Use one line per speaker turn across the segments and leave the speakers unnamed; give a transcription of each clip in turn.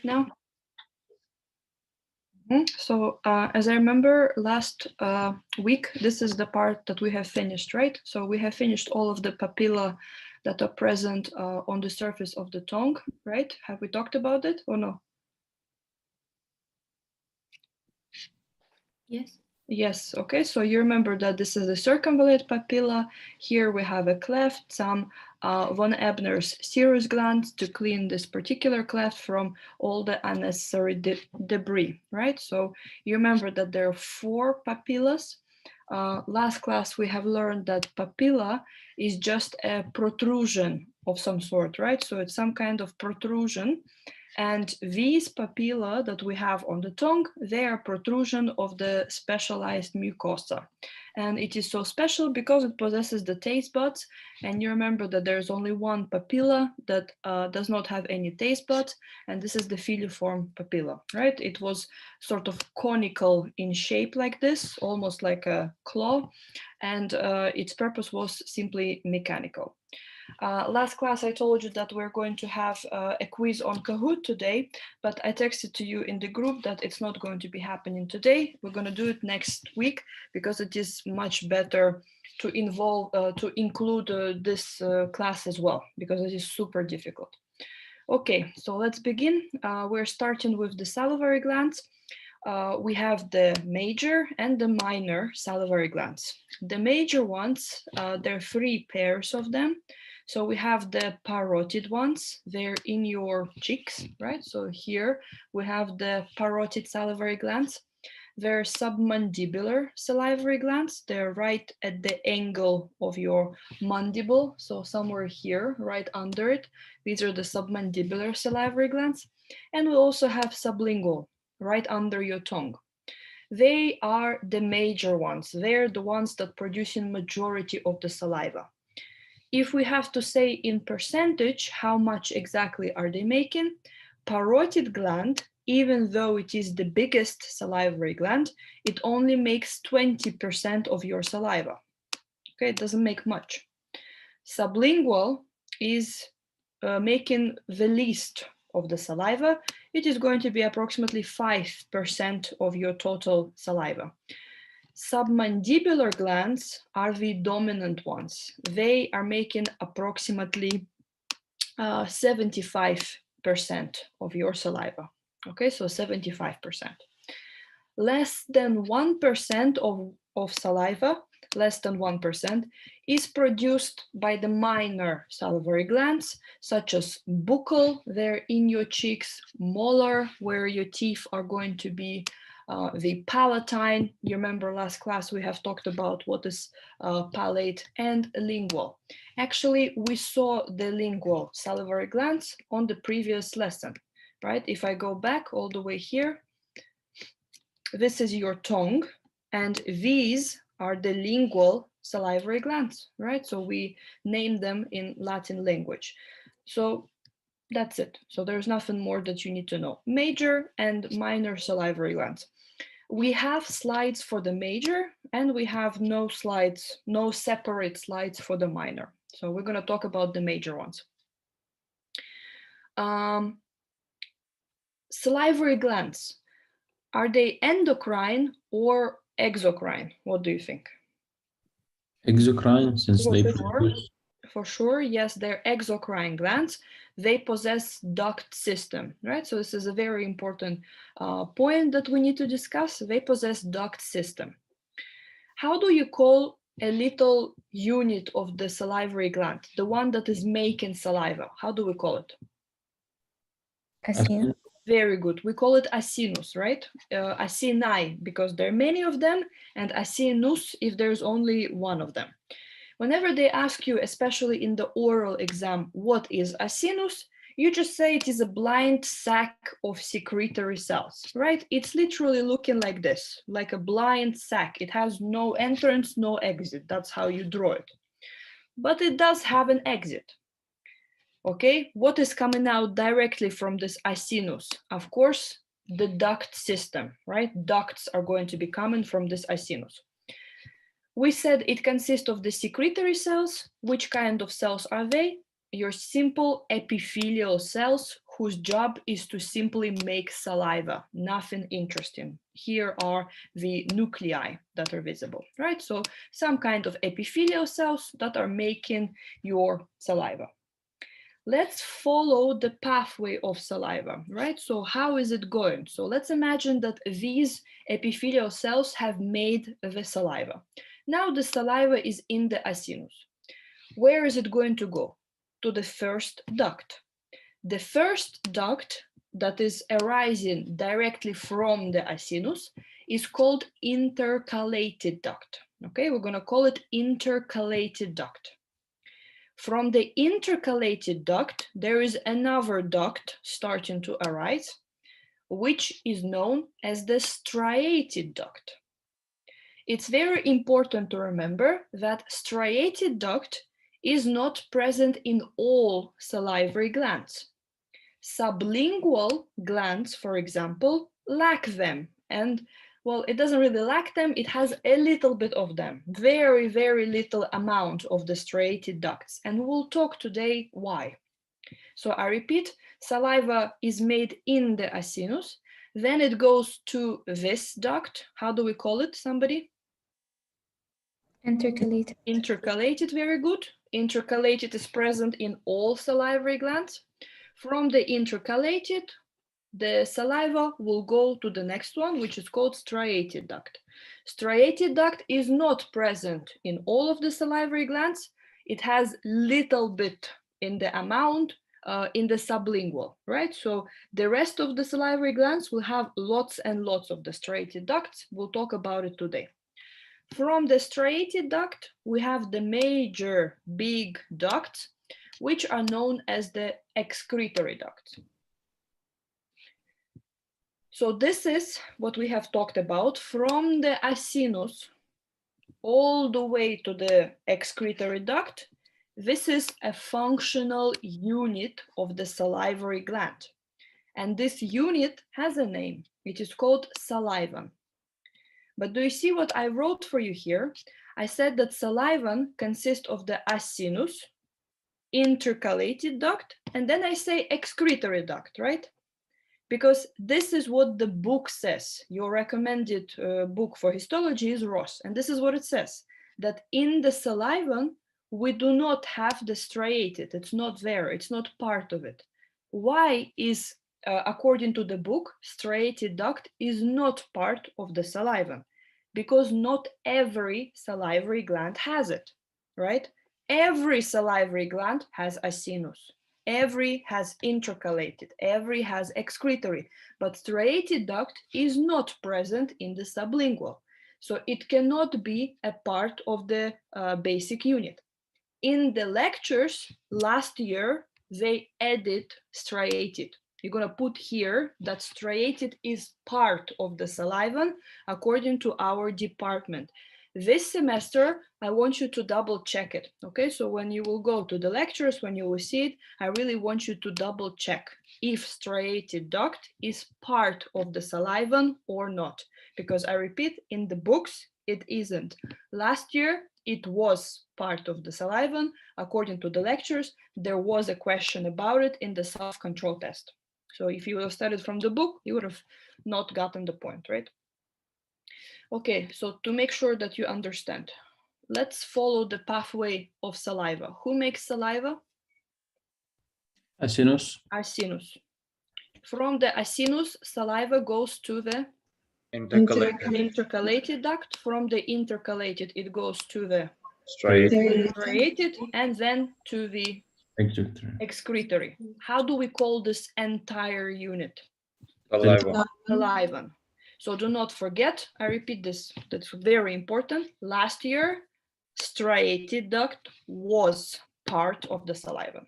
now? So as I remember last week, this is the part that we have finished, right? So we have finished all of the papilla that are present on the surface of the tongue, right? Have we talked about it or no?
Yes.
Yes, okay, so you remember that this is the circumvallate papilla. Here we have a cleft, some von Ebner's serous glands to clean this particular cleft from all the unnecessary debris, right? So you remember that there are 4 papillas. Last class we have learned that papilla is just a protrusion of some sort, right? So it's some kind of protrusion. And these papilla that we have on the tongue, they are protrusion of the specialized mucosa. And it is so special because it possesses the taste buds. And you remember that there's only one papilla that does not have any taste buds. And this is the filiform papilla, right? It was sort of conical in shape like this, almost like a claw. And its purpose was simply mechanical. Last class, I told you that we're going to have a quiz on Kahoot today, but I texted to you in the group that it's not going to be happening today. We're going to do it next week because it is much better to include this class as well, because it is super difficult. Okay, so let's begin. We're starting with the salivary glands. We have the major and the minor salivary glands. The major ones, there are 3 pairs of them. So we have the parotid ones, they're in your cheeks, right? So here we have the parotid salivary glands. They're submandibular salivary glands. They're right at the angle of your mandible. So somewhere here, right under it. These are the submandibular salivary glands. And we also have sublingual, right under your tongue. They are the major ones. They're the ones that produce in majority of the saliva. If we have to say in percentage, how much exactly are they making? Parotid gland, even though it is the biggest salivary gland, it only makes 20% of your saliva. Okay, it doesn't make much. Sublingual is making the least of the saliva. It is going to be approximately 5% of your total saliva. Submandibular glands are the dominant ones. They are making approximately 75% of your saliva. Okay, so 75%. Less than 1% of saliva, less than 1%, is produced by the minor salivary glands, such as buccal, they're in your cheeks, molar, where your teeth are going to be, the palatine. You remember last class we have talked about what is palate, and lingual. Actually, we saw the lingual salivary glands on the previous lesson, right? If I go back all the way here, this is your tongue, and these are the lingual salivary glands, right? So we name them in Latin language. So that's it. So there's nothing more that you need to know. Major and minor salivary glands. We have slides for the major, and we have no slides, no separate slides for the minor. So we're going to talk about the major ones. Salivary glands, are they endocrine or exocrine? What do you think?
Exocrine, since they produce.
For sure, yes, they're exocrine glands. They possess duct system, right? So this is a very important point that we need to discuss. They possess duct system. How do you call a little unit of the salivary gland, the one that is making saliva? How do we call it?
Acinus.
Very good. We call it acinus, right? Acini, because there are many of them, and acinus if there's only one of them. Whenever they ask you, especially in the oral exam, what is acinus, you just say it is a blind sac of secretory cells, right? It's literally looking like this, like a blind sac. It has no entrance, no exit. That's how you draw it. But it does have an exit. Okay, what is coming out directly from this acinus? Of course, the duct system, right? Ducts are going to be coming from this acinus. We said it consists of the secretory cells. Which kind of cells are they? Your simple epithelial cells whose job is to simply make saliva, nothing interesting. Here are the nuclei that are visible, right? So some kind of epithelial cells that are making your saliva. Let's follow the pathway of saliva, right? So how is it going? So let's imagine that these epithelial cells have made the saliva. Now the saliva is in the acinus. Where is it going to go? To the first duct. The first duct that is arising directly from the acinus is called intercalated duct. Okay, we're going to call it intercalated duct. From the intercalated duct, there is another duct starting to arise, which is known as the striated duct. It's very important to remember that striated duct is not present in all salivary glands. Sublingual glands, for example, lack them. And well, it doesn't really lack them, it has a little bit of them, very, very little amount of the striated ducts. And we'll talk today why. So I repeat, saliva is made in the acinus, then it goes to this duct. How do we call it, somebody?
Intercalated.
Intercalated, very good. Intercalated is present in all salivary glands. From the intercalated, the saliva will go to the next one, which is called striated duct. Striated duct is not present in all of the salivary glands. It has little bit in the amount in the sublingual, right? So the rest of the salivary glands will have lots and lots of the striated ducts. We'll talk about it today. From the striated duct, we have the major big ducts, which are known as the excretory ducts. So this is what we have talked about from the acinus all the way to the excretory duct. This is a functional unit of the salivary gland. And this unit has a name. It is called salivum. But do you see what I wrote for you here? I said that salivum consists of the acinus, intercalated duct, and then I say excretory duct, right? Because this is what the book says. Your recommended book for histology is Ross, and this is what it says, that in the salivum, we do not have the striated, it's not there, it's not part of it. Why is, according to the book, striated duct is not part of the salivum? Because not every salivary gland has it, right? Every salivary gland has acinus. Every has intercalated, every has excretory, but striated duct is not present in the sublingual. So it cannot be a part of the basic unit. In the lectures last year, they added striated. You're going to put here that striated is part of the salivum according to our department. This semester, I want you to double check it, okay? So when you will go to the lectures, when you will see it, I really want you to double check if striated duct is part of the salivum or not. Because I repeat, in the books, it isn't. Last year, it was part of the salivum. According to the lectures, there was a question about it in the self-control test. So if you would have studied from the book, you would have not gotten the point, right? Okay, so to make sure that you understand, let's follow the pathway of saliva. Who makes saliva?
Acinus.
Acinus. From the acinus, saliva goes to the intercalated duct. From the intercalated, it goes to the striated, and then to the excretory. How do we call this entire unit? Salivum. So do not forget, I repeat this, that's very important. Last year, striated duct was part of the saliva.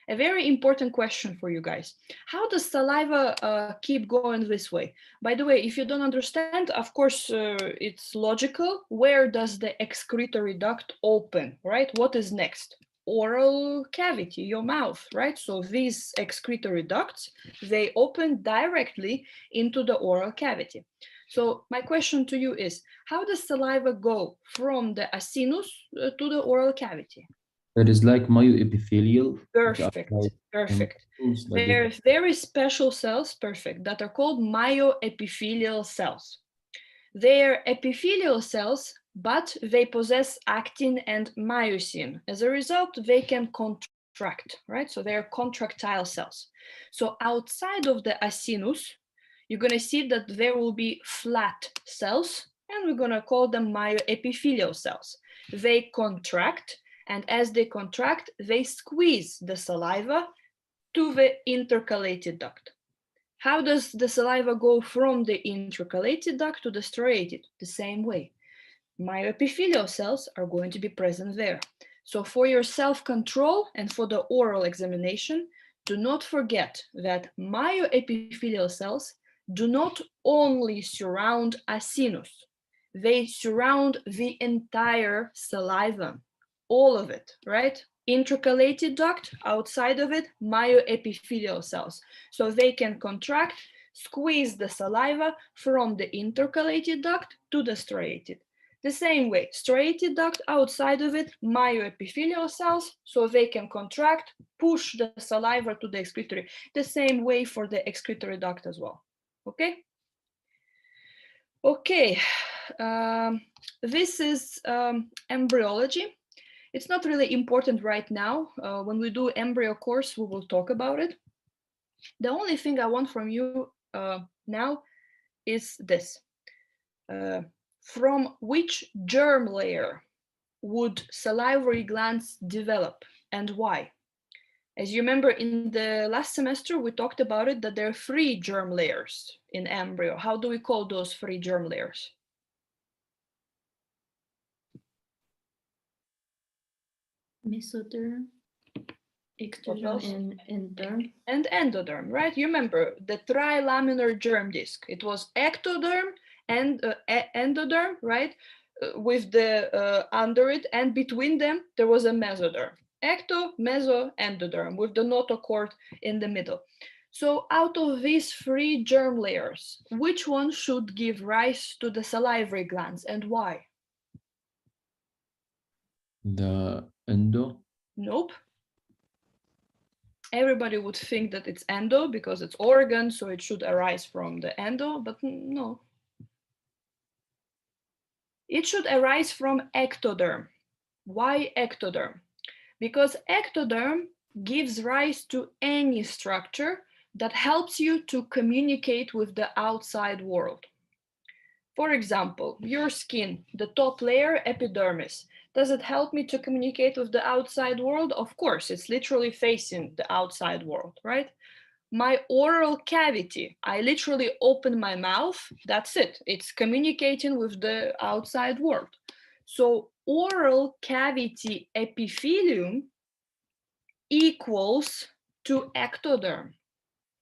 A very important question for you guys. How does saliva keep going this way? By the way, if you don't understand, of course, it's logical. Where does the excretory duct open, right? What is next? Oral cavity, your mouth, right? So these excretory ducts, they open directly into the oral cavity. So my question to you is, how does saliva go from the acinus to the oral cavity?
That is like myoepithelial.
Perfect, perfect. There are very special cells, perfect, that are called myoepithelial cells. They are epithelial cells, but they possess actin and myosin. As a result, they can contract, right? So they are contractile cells. So outside of the acinus, you're going to see that there will be flat cells, and we're going to call them myoepithelial cells. They contract, and as they contract, they squeeze the saliva to the intercalated duct. How does the saliva go from the intercalated duct to the striated? The same way. Myoepithelial cells are going to be present there. So for your self-control and for the oral examination, do not forget that myoepithelial cells do not only surround acinus, they surround the entire saliva, all of it, right? Intercalated duct, outside of it, myoepithelial cells. So they can contract, squeeze the saliva from the intercalated duct to the striated. The same way, striated duct, outside of it, myoepithelial cells, so they can contract, push the saliva to the excretory. The same way for the excretory duct as well. Okay? Okay, this is embryology. It's not really important right now. When we do embryo course, we will talk about it. The only thing I want from you now is this. From which germ layer would salivary glands develop and why? As you remember, in the last semester, we talked about it, that there are 3 germ layers in embryo. How do we call those 3 germ layers?
Mesoderm, ectoderm, and endoderm.
And endoderm, right? You remember the trilaminar germ disc. It was ectoderm and endoderm, right? With the under it, and between them there was a mesoderm. Ecto, meso, endoderm, with the notochord in the middle. So out of these 3 germ layers, which one should give rise to the salivary glands and why?
The endo?
Nope. Everybody would think that it's endo because it's organ, so it should arise from the endo, but no. It should arise from ectoderm. Why ectoderm? Because ectoderm gives rise to any structure that helps you to communicate with the outside world. For example, your skin, the top layer, epidermis. Does it help me to communicate with the outside world? Of course, it's literally facing the outside world, right? My oral cavity, I literally open my mouth, that's it. It's communicating with the outside world. So oral cavity epithelium equals to ectoderm.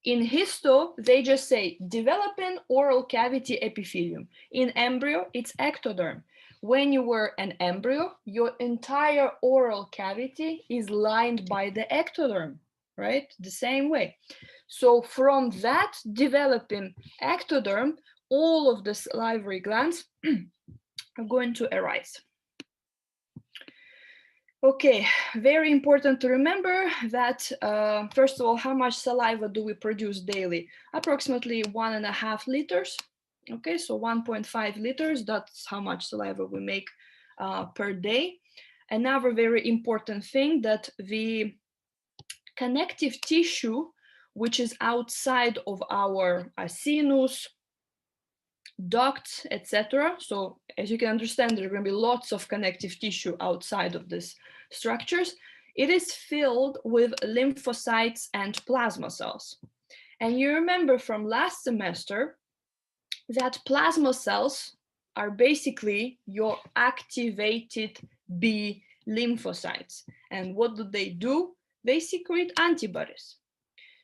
In histo, they just say developing oral cavity epithelium. In embryo, it's ectoderm. When you were an embryo, your entire oral cavity is lined by the ectoderm, right? The same way. So from that developing ectoderm, all of the salivary glands are going to arise. Okay, very important to remember that, first of all, how much saliva do we produce daily? Approximately 1.5 liters. Okay, so 1.5 liters, that's how much saliva we make per day. Another very important thing, that the connective tissue, which is outside of our sinus, ducts, etc. So as you can understand, there are going to be lots of connective tissue outside of these structures. It is filled with lymphocytes and plasma cells. And you remember from last semester that plasma cells are basically your activated B lymphocytes. And what do? They secrete antibodies.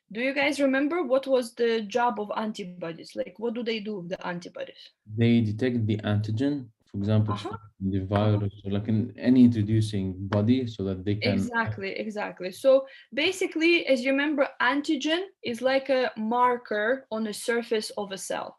Do you guys remember what was the job of antibodies? Like, what do they do, the antibodies?
They detect the antigen, for example, the virus, or like in any introducing body, so that they can.
Exactly. So basically, as you remember, antigen is like a marker on the surface of a cell.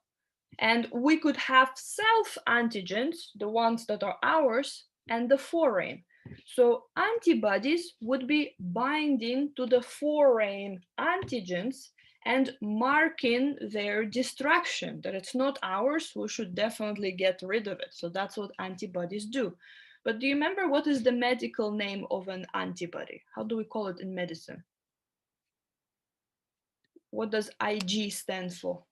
And we could have self antigens, the ones that are ours, and the foreign. So antibodies would be binding to the foreign antigens and marking their destruction, that it's not ours, we should definitely get rid of it. So that's what antibodies do. But do you remember what is the medical name of an antibody? How do we call it in medicine? What does IG stand for?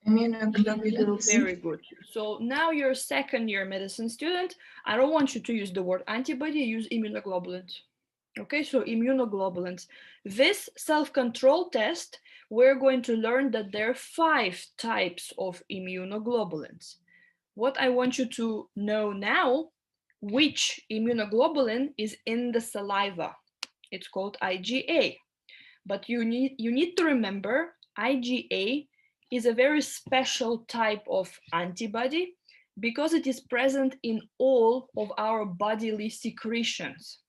Immunoglobulins.
Very good. So now you're a second-year medicine student. I don't want you to use the word antibody, use immunoglobulins. Okay, so immunoglobulins. This self-control test, we're going to learn that there are 5 types of immunoglobulins. What I want you to know now, which immunoglobulin is in the saliva. It's called IgA. But you need to remember IgA is a very special type of antibody because it is present in all of our bodily secretions.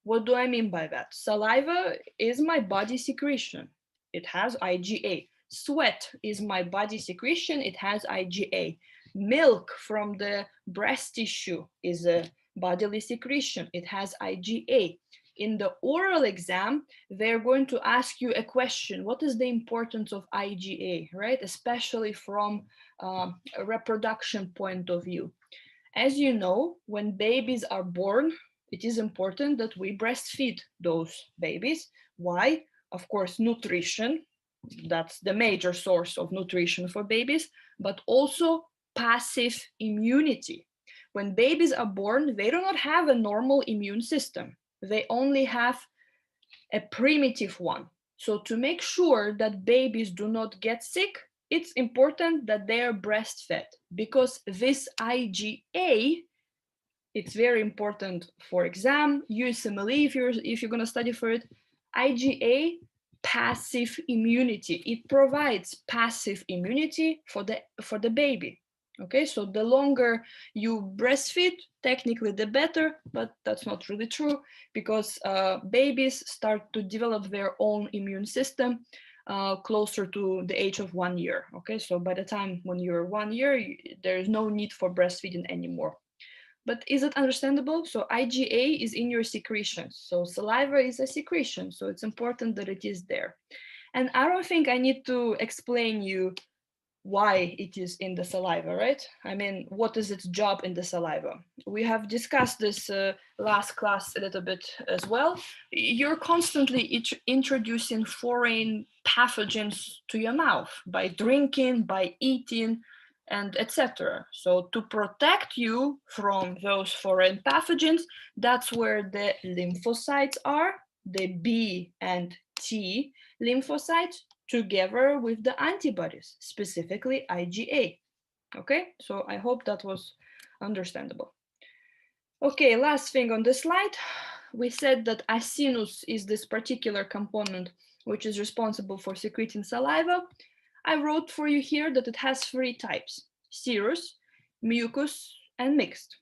What do I mean by that? Saliva is my body secretion. It has IgA. Sweat is my body secretion. It has IgA. Milk from the breast tissue is a bodily secretion. It has IgA. In the oral exam, they're going to ask you a question. What is the importance of IgA, right? Especially from a reproduction point of view. As you know, when babies are born, it is important that we breastfeed those babies. Why? Of course, nutrition. That's the major source of nutrition for babies, but also passive immunity. When babies are born, they do not have a normal immune system. They only have a primitive one. So to make sure that babies do not get sick, it's important that they are breastfed, because this IgA, it's very important for exam, USMLE, if you're going to study for it. IgA, passive immunity. It provides passive immunity for the baby. Okay, so the longer you breastfeed, technically the better, but that's not really true, because babies start to develop their own immune system closer to the age of 1 year. Okay, so by the time when you're 1 year, there is no need for breastfeeding anymore. But is it understandable? So IgA is in your secretions. So saliva is a secretion, so it's important that it is there. And I don't think I need to explain you why it is in the saliva, right? I mean, what is its job in the saliva? We have discussed this last class a little bit as well. You're constantly introducing foreign pathogens to your mouth by drinking, by eating, and etc. So to protect you from those foreign pathogens, that's where the lymphocytes are, the B and T lymphocytes, together with the antibodies, specifically IgA. Okay, so I hope that was understandable. Okay, last thing on this slide, we said that acinus is this particular component which is responsible for secreting saliva. I wrote for you here that it has 3 types: serous, mucus, and mixed.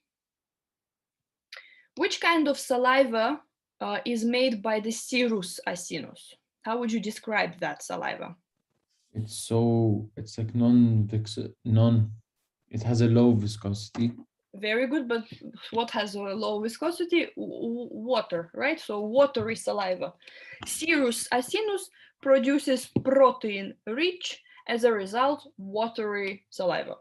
Which kind of saliva is made by the serous acinus? How would you describe that saliva?
It's like it has a low viscosity.
Very good, but what has a low viscosity? Water, right? So watery saliva. Serous acinus produces protein rich, as a result, watery saliva.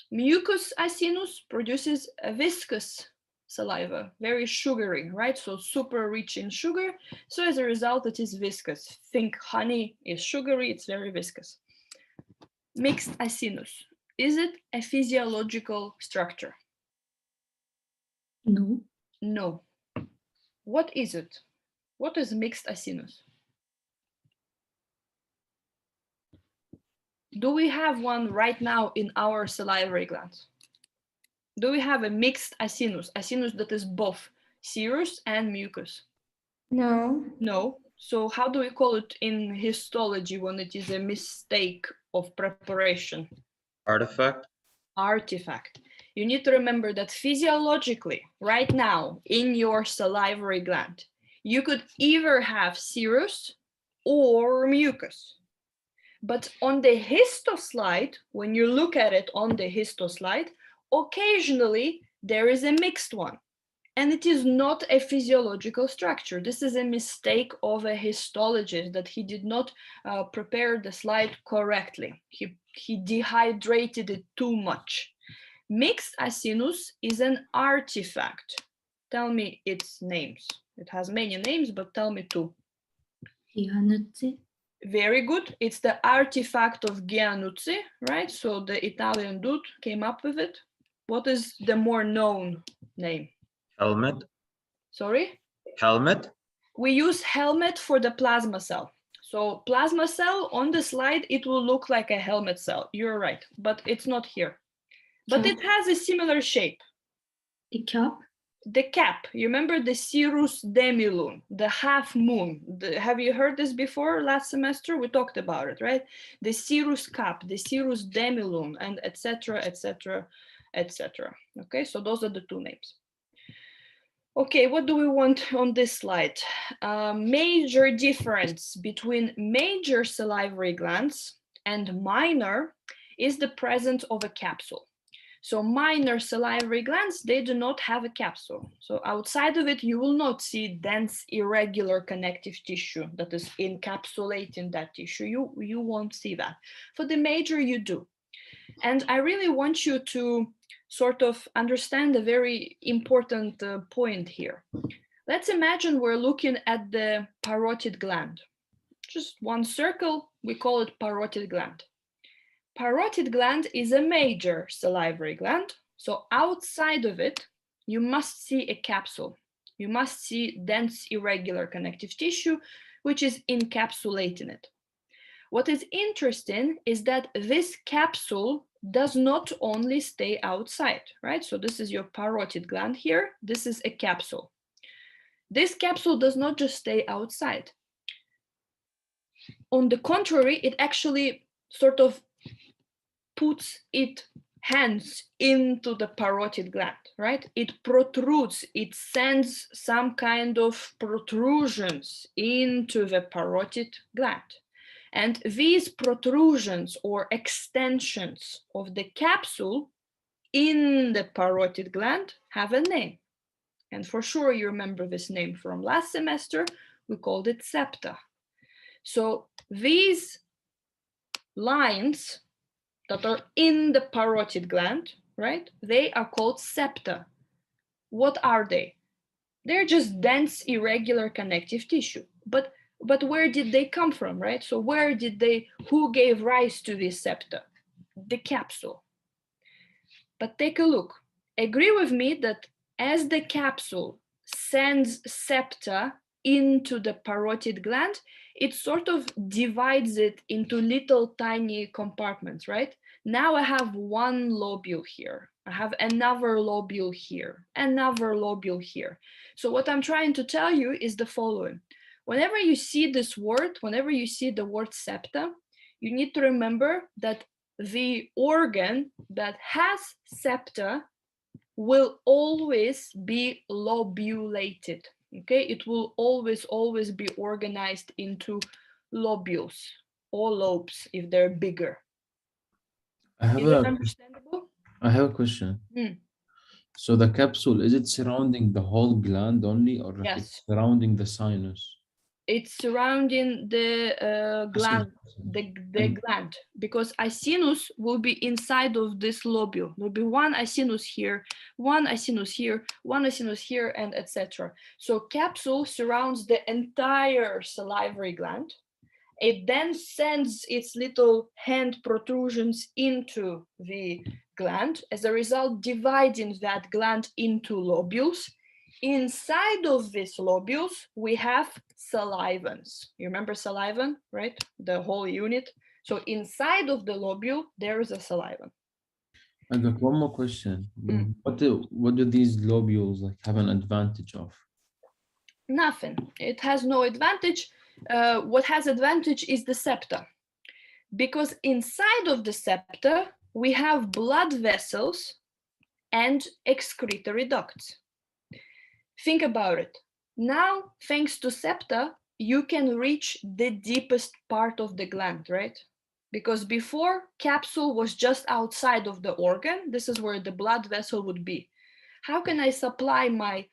Mucus acinus produces a viscous saliva, very sugary, right? So super rich in sugar. So as a result, it is viscous. Think honey is sugary, it's very viscous. Mixed acinus. Is it a physiological structure?
No.
No. What is it? What is mixed acinus? Do we have one right now in our salivary glands? Do we have a mixed acinus that is both serous and mucus?
No.
No. So how do we call it in histology when it is a mistake of preparation?
Artifact.
Artifact. You need to remember that physiologically, right now, in your salivary gland, you could either have serous or mucus. But on the histoslide, when you look at it on the histoslide, occasionally there is a mixed one. And it is not a physiological structure. This is a mistake of a histologist, that he did not prepare the slide correctly. He dehydrated it too much. Mixed acinus is an artifact. Tell me its names. It has many names, but tell me two.
Gianuzzi.
Very good. It's the artifact of Gianuzzi, right? So the Italian dude came up with it. What is the more known name?
Helmet.
Sorry?
Helmet.
We use helmet for the plasma cell. So plasma cell on the slide, it will look like a helmet cell. You're right, but it's not here. But it has a similar shape.
The cap.
The cap, you remember the cirrus demilun, the half moon. Have you heard this before last semester? We talked about it, right? The cirrus cap, the cirrus demilun, and etc., etc., etc. Okay, so those are the two names. Okay, what do we want on this slide? Major difference between major salivary glands and minor is the presence of a capsule. So minor salivary glands, they do not have a capsule. So outside of it, you will not see dense, irregular connective tissue that is encapsulating that tissue. You won't see that. For the major, you do. And I really want you to sort of understand a very important point here. Let's imagine we're looking at the parotid gland. Just one circle, we call it parotid gland. Parotid gland is a major salivary gland. So outside of it, you must see a capsule. You must see dense, irregular connective tissue, which is encapsulating it. What is interesting is that this capsule does not only stay outside, right? So this is your parotid gland here. This is a capsule. This capsule does not just stay outside. On the contrary, it actually sort of puts its hands into the parotid gland, right? It protrudes, it sends some kind of protrusions into the parotid gland. And these protrusions or extensions of the capsule in the parotid gland have a name. And for sure you remember this name from last semester, we called it septa. So these lines that are in the parotid gland, right? They are called septa. What are they? They're just dense, irregular connective tissue. But where did they come from, right? So who gave rise to this septa? The capsule. But take a look. Agree with me that as the capsule sends septa into the parotid gland, it sort of divides it into little tiny compartments, right? Now I have one lobule here. I have another lobule here, another lobule here. So what I'm trying to tell you is the following. Whenever you see this word, whenever you see the word septa, you need to remember that the organ that has septa will always be lobulated. Okay, it will always be organized into lobules or lobes if they're bigger. Is it understandable?
I have a question. So the capsule, is it surrounding the whole gland only, or like it's surrounding the sinus?
It's surrounding the gland, the gland, because acinus will be inside of this lobule. There'll be one acinus here, one acinus here, one acinus here, and etc. So capsule surrounds the entire salivary gland. It then sends its little hand protrusions into the gland, as a result dividing that gland into lobules. Inside of these lobules, we have salivans. You remember salivin, right? The whole unit. So inside of the lobule, there is a salivin.
I got one more question. What do these lobules like have an advantage of?
Nothing. It has no advantage. What has advantage is the septa. Because inside of the septa, we have blood vessels and excretory ducts. Think about it. Now, thanks to septa, you can reach the deepest part of the gland, right? Because before, capsule was just outside of the organ. This is where the blood vessel would be. How can I supply my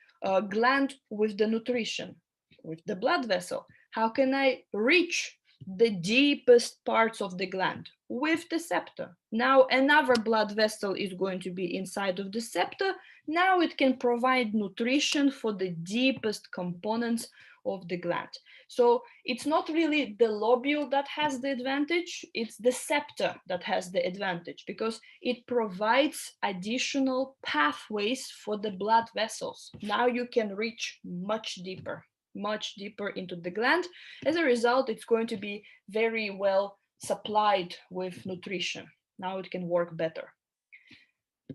gland with the nutrition, with the blood vessel? How can I reach the deepest parts of the gland? With the septa. Now another blood vessel is going to be inside of the septa. Now it can provide nutrition for the deepest components of the gland. So it's not really the lobule that has the advantage, it's the septa that has the advantage, because it provides additional pathways for the blood vessels. Now you can reach much deeper into the gland. As a result, it's going to be very well supplied with nutrition. Now it can work better.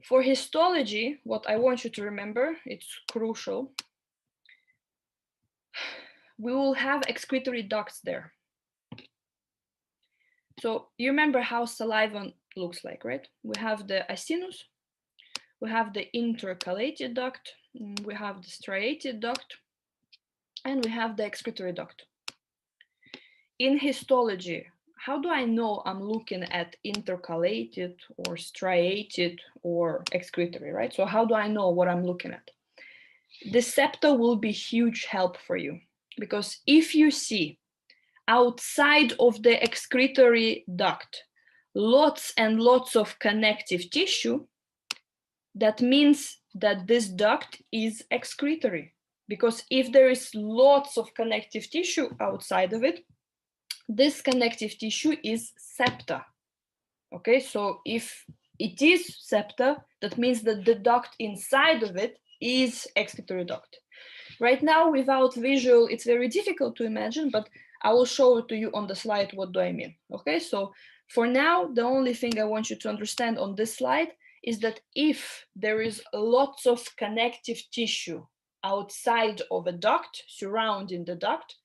For histology, what I want you to remember, it's crucial, we will have excretory ducts there. So you remember how saliva looks like, right? We have the acinus, we have the intercalated duct, we have the striated duct, and we have the excretory duct. In histology, how do I know I'm looking at intercalated or striated or excretory, right? So how do I know what I'm looking at? The septa will be huge help for you, because if you see outside of the excretory duct lots and lots of connective tissue, that means that this duct is excretory. Because if there is lots of connective tissue outside of it, this connective tissue is septa. Okay, so if it is septa, that means that the duct inside of it is excretory duct. Right now, without visual, it's very difficult to imagine, but I will show it to you on the slide. What do I mean? Okay, so for now, the only thing I want you to understand on this slide is that if there is lots of connective tissue outside of a duct, surrounding the duct,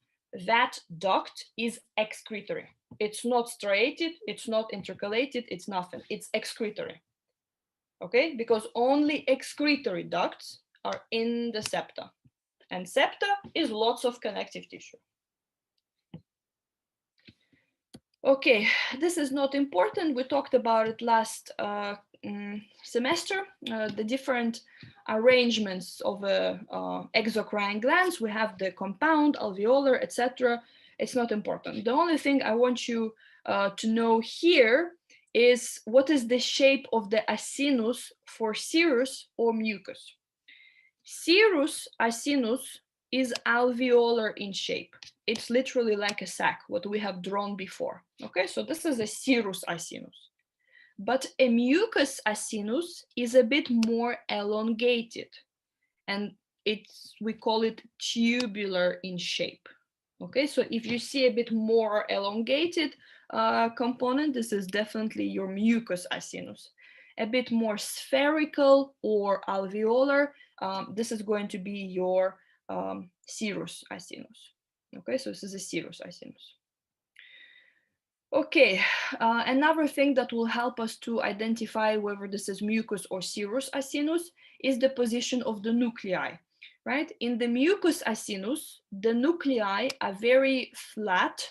that duct is excretory. It's not striated, it's not intercalated, it's nothing. It's excretory. Okay, because only excretory ducts are in the septa. And septa is lots of connective tissue. Okay, this is not important. We talked about it last semester, the different arrangements of exocrine glands. We have the compound, alveolar, etc. It's not important. The only thing I want you to know here is what is the shape of the acinus for serous or mucus. Serous acinus is alveolar in shape. It's literally like a sac, what we have drawn before. Okay, so this is a serous acinus. But a mucus acinus is a bit more elongated, and we call it tubular in shape. Okay, so if you see a bit more elongated component, this is definitely your mucus acinus. A bit more spherical or alveolar, this is going to be your serous acinus. Okay, so this is a serous acinus. Okay, another thing that will help us to identify whether this is mucus or serous acinus is the position of the nuclei, right? In the mucus acinus, the nuclei are very flat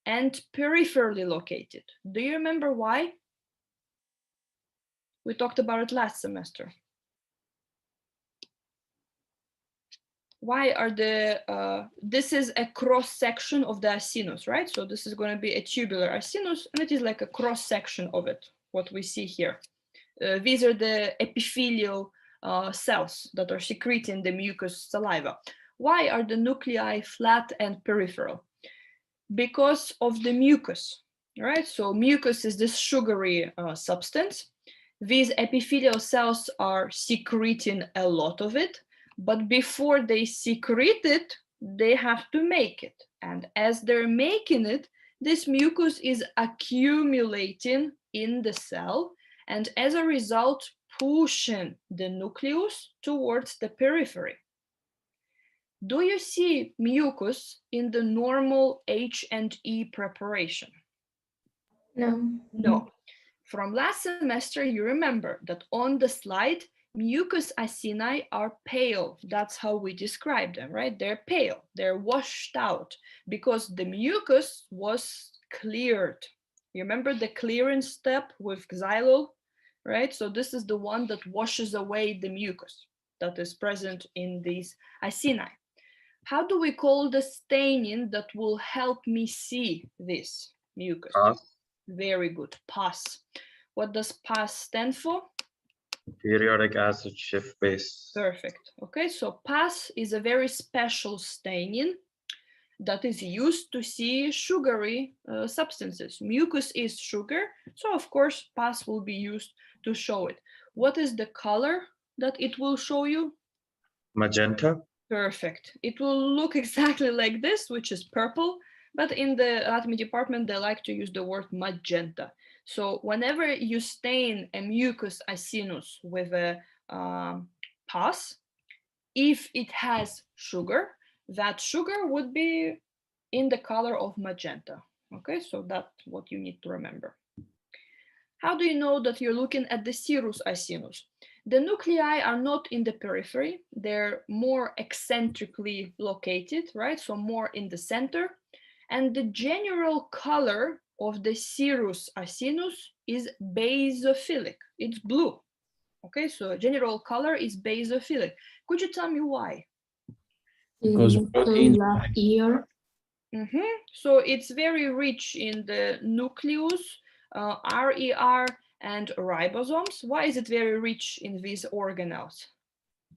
and peripherally located. Do you remember why? We talked about it last semester. Why are this is a cross section of the acinus, right? So this is going to be a tubular acinus, and it is like a cross section of it, what we see here. These are the epithelial cells that are secreting the mucus saliva. Why are the nuclei flat and peripheral? Because of the mucus, right? So mucus is this sugary substance. These epithelial cells are secreting a lot of it, but before they secrete it, they have to make it. And as they're making it, this mucus is accumulating in the cell, and as a result, pushing the nucleus towards the periphery. Do you see mucus in the normal H&E preparation?
No.
No. From last semester, you remember that on the slide, mucus acini are pale. That's how we describe them, right? They're pale, they're washed out because the mucus was cleared. You remember the clearance step with xylol, right? So this is the one that washes away the mucus. that is present in these acini. How do we call the staining that will help me see this mucus?
Pus.
Very good, pus. What does pus stand for?
Periodic acid shift base.
Perfect. Okay, so pus is a very special staining that is used to see sugary substances. Mucus is sugar, so of course pus will be used to show it. What is the color that it will show you?
Magenta.
Perfect. It will look exactly like this, which is purple, but in the anatomy department, they like to use the word magenta. So whenever you stain a mucus acinus with a pus, if it has sugar, that sugar would be in the color of magenta. Okay, so that's what you need to remember. How do you know that you're looking at the serous acinus? The nuclei are not in the periphery, they're more eccentrically located, right? So more in the center. And the general color of the serous acinus is basophilic, it's blue. Okay, so general color is basophilic. Could you tell me why?
Because protein.
Ear.
So it's very rich in the nucleus, RER, and ribosomes. Why is it very rich in these organelles?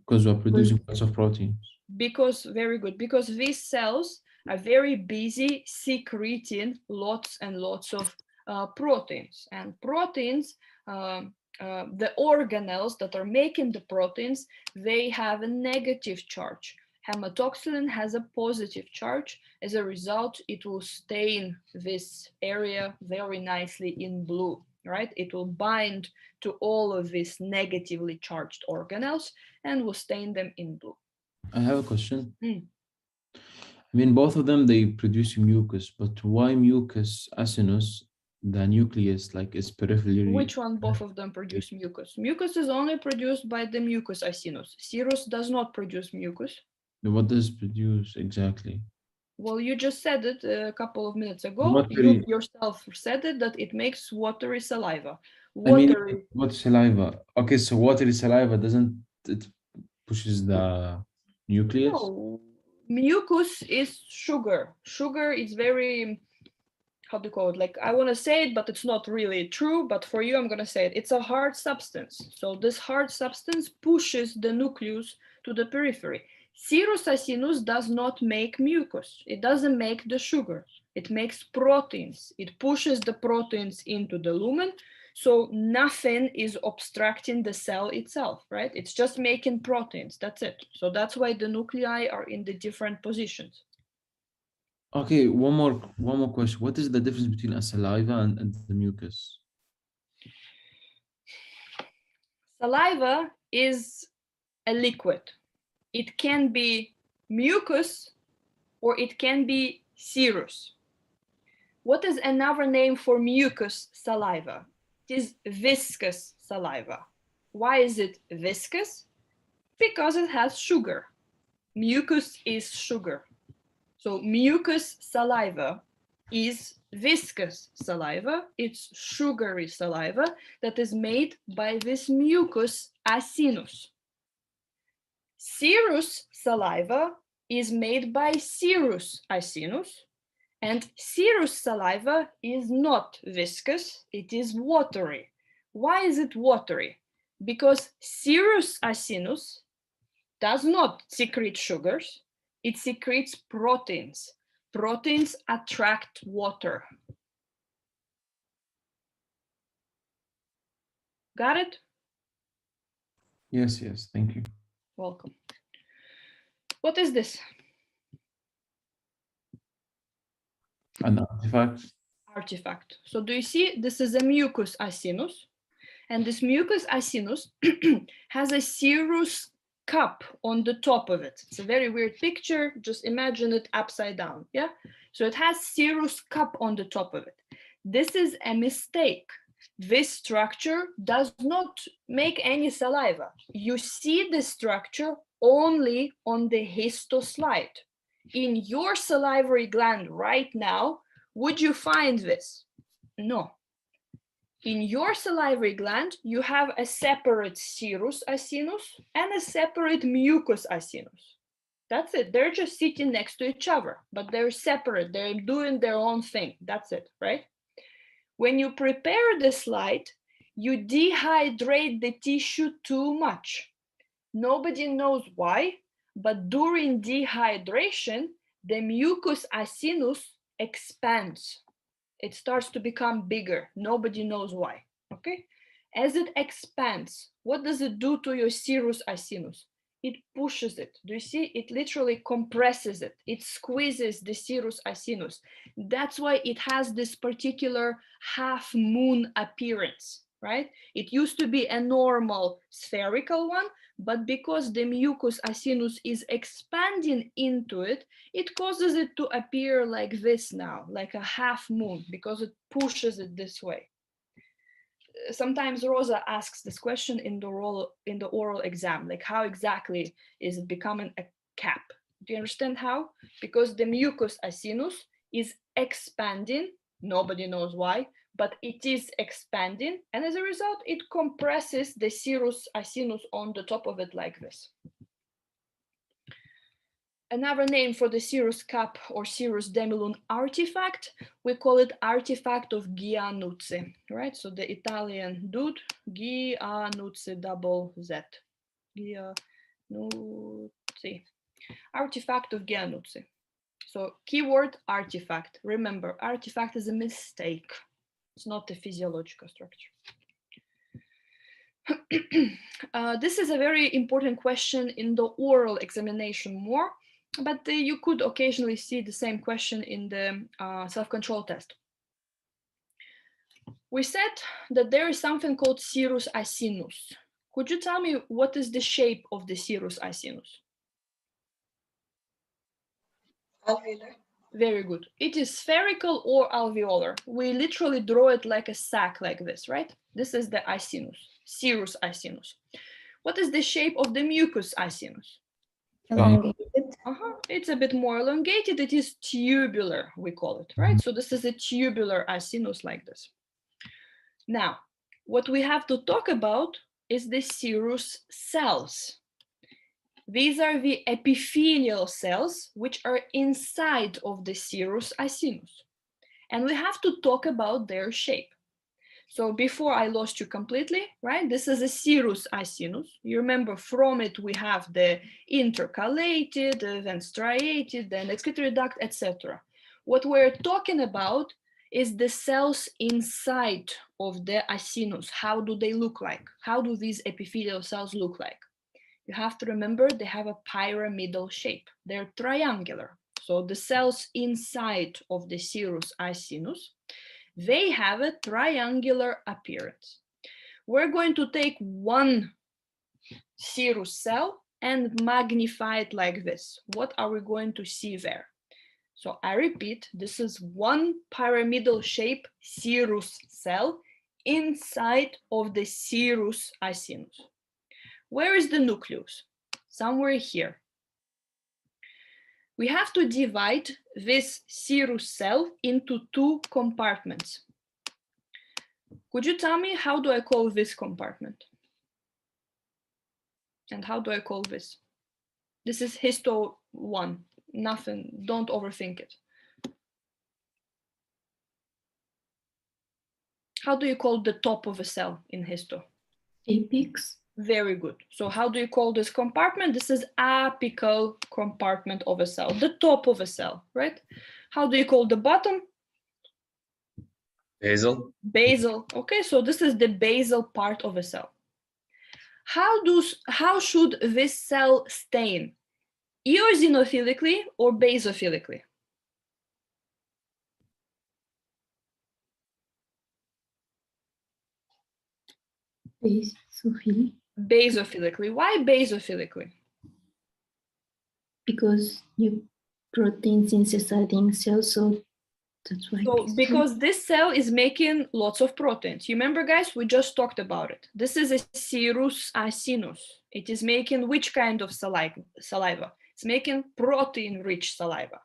Because we're producing lots of proteins.
Because, very good, because these cells are very busy secreting lots and lots of proteins. And proteins, the organelles that are making the proteins, they have a negative charge. Hematoxylin has a positive charge. As a result, it will stain this area very nicely in blue, right? It will bind to all of these negatively charged organelles and will stain them in blue.
I have a question. I mean, both of them, they produce mucus, but why mucus acinus, the nucleus, like is peripherally?
Which one? Both of them produce mucus. Mucus is only produced by the mucus acinus. Serous does not produce mucus.
What does it produce exactly?
Well, you just said it a couple of minutes ago. You yourself said it, that it makes watery saliva. Watery.
I mean, what saliva? Okay, so watery saliva doesn't, it pushes the nucleus?
No, mucus is sugar. Sugar is very, how do you call it? Like, I want to say it, but it's not really true. But for you, I'm going to say it. It's a hard substance. So this hard substance pushes the nucleus to the periphery. Serous acinus does not make mucus. It doesn't make the sugar. It makes proteins. It pushes the proteins into the lumen. So nothing is obstructing the cell itself, right? It's just making proteins. That's it. So that's why the nuclei are in the different positions.
Okay, one more question. What is the difference between a saliva and the mucus?
Saliva is a liquid. It can be mucus or it can be serous. What is another name for mucus saliva? It is viscous saliva. Why is it viscous? Because it has sugar. Mucus is sugar. So mucus saliva is viscous saliva. It's sugary saliva that is made by this mucus acinus. Serous saliva is made by serous acinus, and serous saliva is not viscous, it is watery. Why is it watery? Because serous acinus does not secrete sugars, it secretes proteins. Proteins attract water. Got it?
Yes, thank you.
Welcome. What is this?
An artifact.
Artifact. So do you see, this is a mucus acinus, and this mucus acinus has a serous cup on the top of it. It's a very weird picture. Just imagine it upside down. Yeah. So it has serous cup on the top of it. This is a mistake. This structure does not make any saliva. You see the structure only on the histoslide. In your salivary gland right now, would you find this? No. In your salivary gland, you have a separate serous acinus and a separate mucus acinus. That's it. They're just sitting next to each other, but they're separate. They're doing their own thing. That's it, right? When you prepare the slide, you dehydrate the tissue too much. Nobody knows why, but during dehydration, the mucus acinus expands. It starts to become bigger. Nobody knows why, okay? As it expands, what does it do to your serous acinus? It pushes it. Do you see? It literally compresses it. It squeezes the serous acinus. That's why it has this particular half moon appearance, right? It used to be a normal spherical one, but because the mucus acinus is expanding into it, it causes it to appear like this now, like a half moon, because it pushes it this way. Sometimes Rosa asks this question in the oral exam, like how exactly is it becoming a cap? Do you understand how? Because the mucus acinus is expanding, nobody knows why, but it is expanding, and as a result, it compresses the serous acinus on the top of it like this. Another name for the serous cap or serous demilune artifact, we call it artifact of Giannuzzi, right? So the Italian dude, Giannuzzi, double Z. Giannuzzi, artifact of Giannuzzi. So keyword artifact. Remember, artifact is a mistake. It's not a physiological structure. This is a very important question in the oral examination more, but you could occasionally see the same question in the self-control test. We said that there is something called serous acinus. Could you tell me what is the shape of the serous acinus?
Alveolar.
Very good. It is spherical or alveolar. We literally draw it like a sac like this, right? This is the acinus, serous acinus. What is the shape of the mucus acinus?
Elongated.
It's a bit more elongated. It is tubular, we call it, right? So this is a tubular acinus like this. Now, what we have to talk about is the serous cells. These are the epithelial cells which are inside of the serous acinus. And we have to talk about their shape. So before I lost you completely, right? This is a serous acinus. You remember from it we have the intercalated, then striated, then excretory duct, etc. What we're talking about is the cells inside of the acinus. How do they look like? How do these epithelial cells look like? You have to remember they have a pyramidal shape. They're triangular. So the cells inside of the serous acinus, they have a triangular appearance. We're going to take one serous cell and magnify it like this. What are we going to see there? So I repeat, this is one pyramidal shape serous cell inside of the serous acinus. Where is the nucleus? Somewhere here. We have to divide this serous cell into two compartments. Could you tell me how do I call this compartment? And how do I call this? This is histo 1. Nothing, don't overthink it. How do you call the top of a cell in histo?
Apex.
Very good. So how do you call this compartment? This is apical compartment of a cell, the top of a cell, right? How do you call the bottom?
Basal.
Basal. Okay, so this is the basal part of a cell. How should this cell stain? Eosinophilically or basophilically?
Basophily.
Basophilically. Why basophilically?
Because you protein synthesizing cells, so that's why.
So because this cell is making lots of proteins. You remember, guys, we just talked about it. This is a serous acinus. It is making which kind of saliva? It's making protein-rich saliva.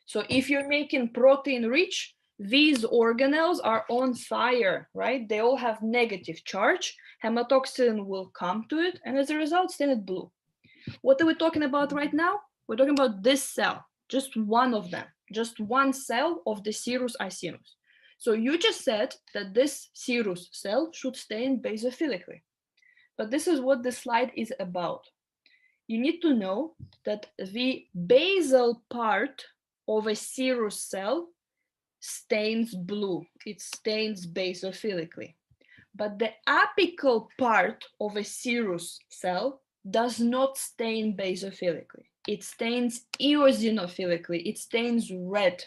So if you're making protein-rich, These organelles are on fire, right? They all have negative charge. Hematoxylin will come to it, and as a result, stain it blue. What are we talking about right now? We're talking about this cell, just one of them, just one cell of the serous acinus. So you just said that this serous cell should stain basophilically. But this is what the slide is about. You need to know that the basal part of a serous cell stains blue. It stains basophilically. But the apical part of a serous cell does not stain basophilically. It stains eosinophilically. It stains red.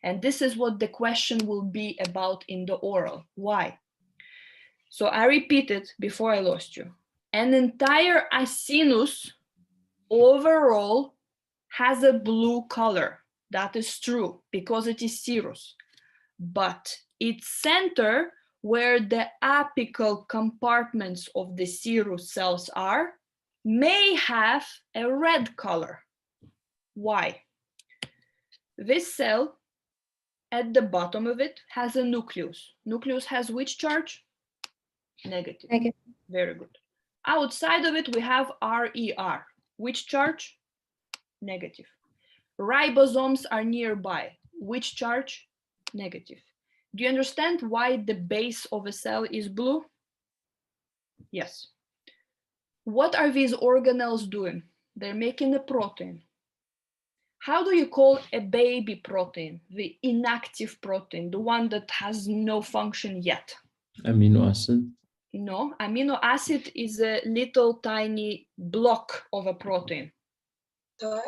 And this is what the question will be about in the oral. Why? So I repeated before I lost you. An entire acinus overall has a blue color. That is true because it is serous. But its center, where the apical compartments of the serous cells are, may have a red color. Why? This cell at the bottom of it has a nucleus. Nucleus has which charge? Negative.
Negative.
Very good. Outside of it, we have RER. Which charge? Negative. Ribosomes are nearby. Which charge? Negative. Do you understand why the base of a cell is blue? Yes. What are these organelles doing? They're making a protein. How do you call a baby protein, the inactive protein, the one that has no function yet?
Amino acid.
No, amino acid is a little tiny block of a protein.
Died.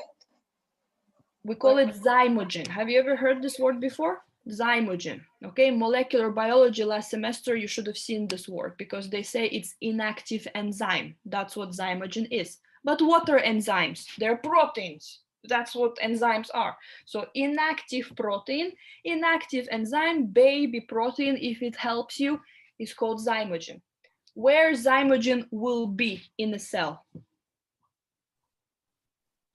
We call it zymogen. Have you ever heard this word before? Zymogen. Okay, molecular biology last semester, you should have seen this word because they say it's inactive enzyme. That's what zymogen is. But what are enzymes? They're proteins. That's what enzymes are. So inactive protein, inactive enzyme, baby protein, if it helps you, is called zymogen. Where zymogen will be in a cell?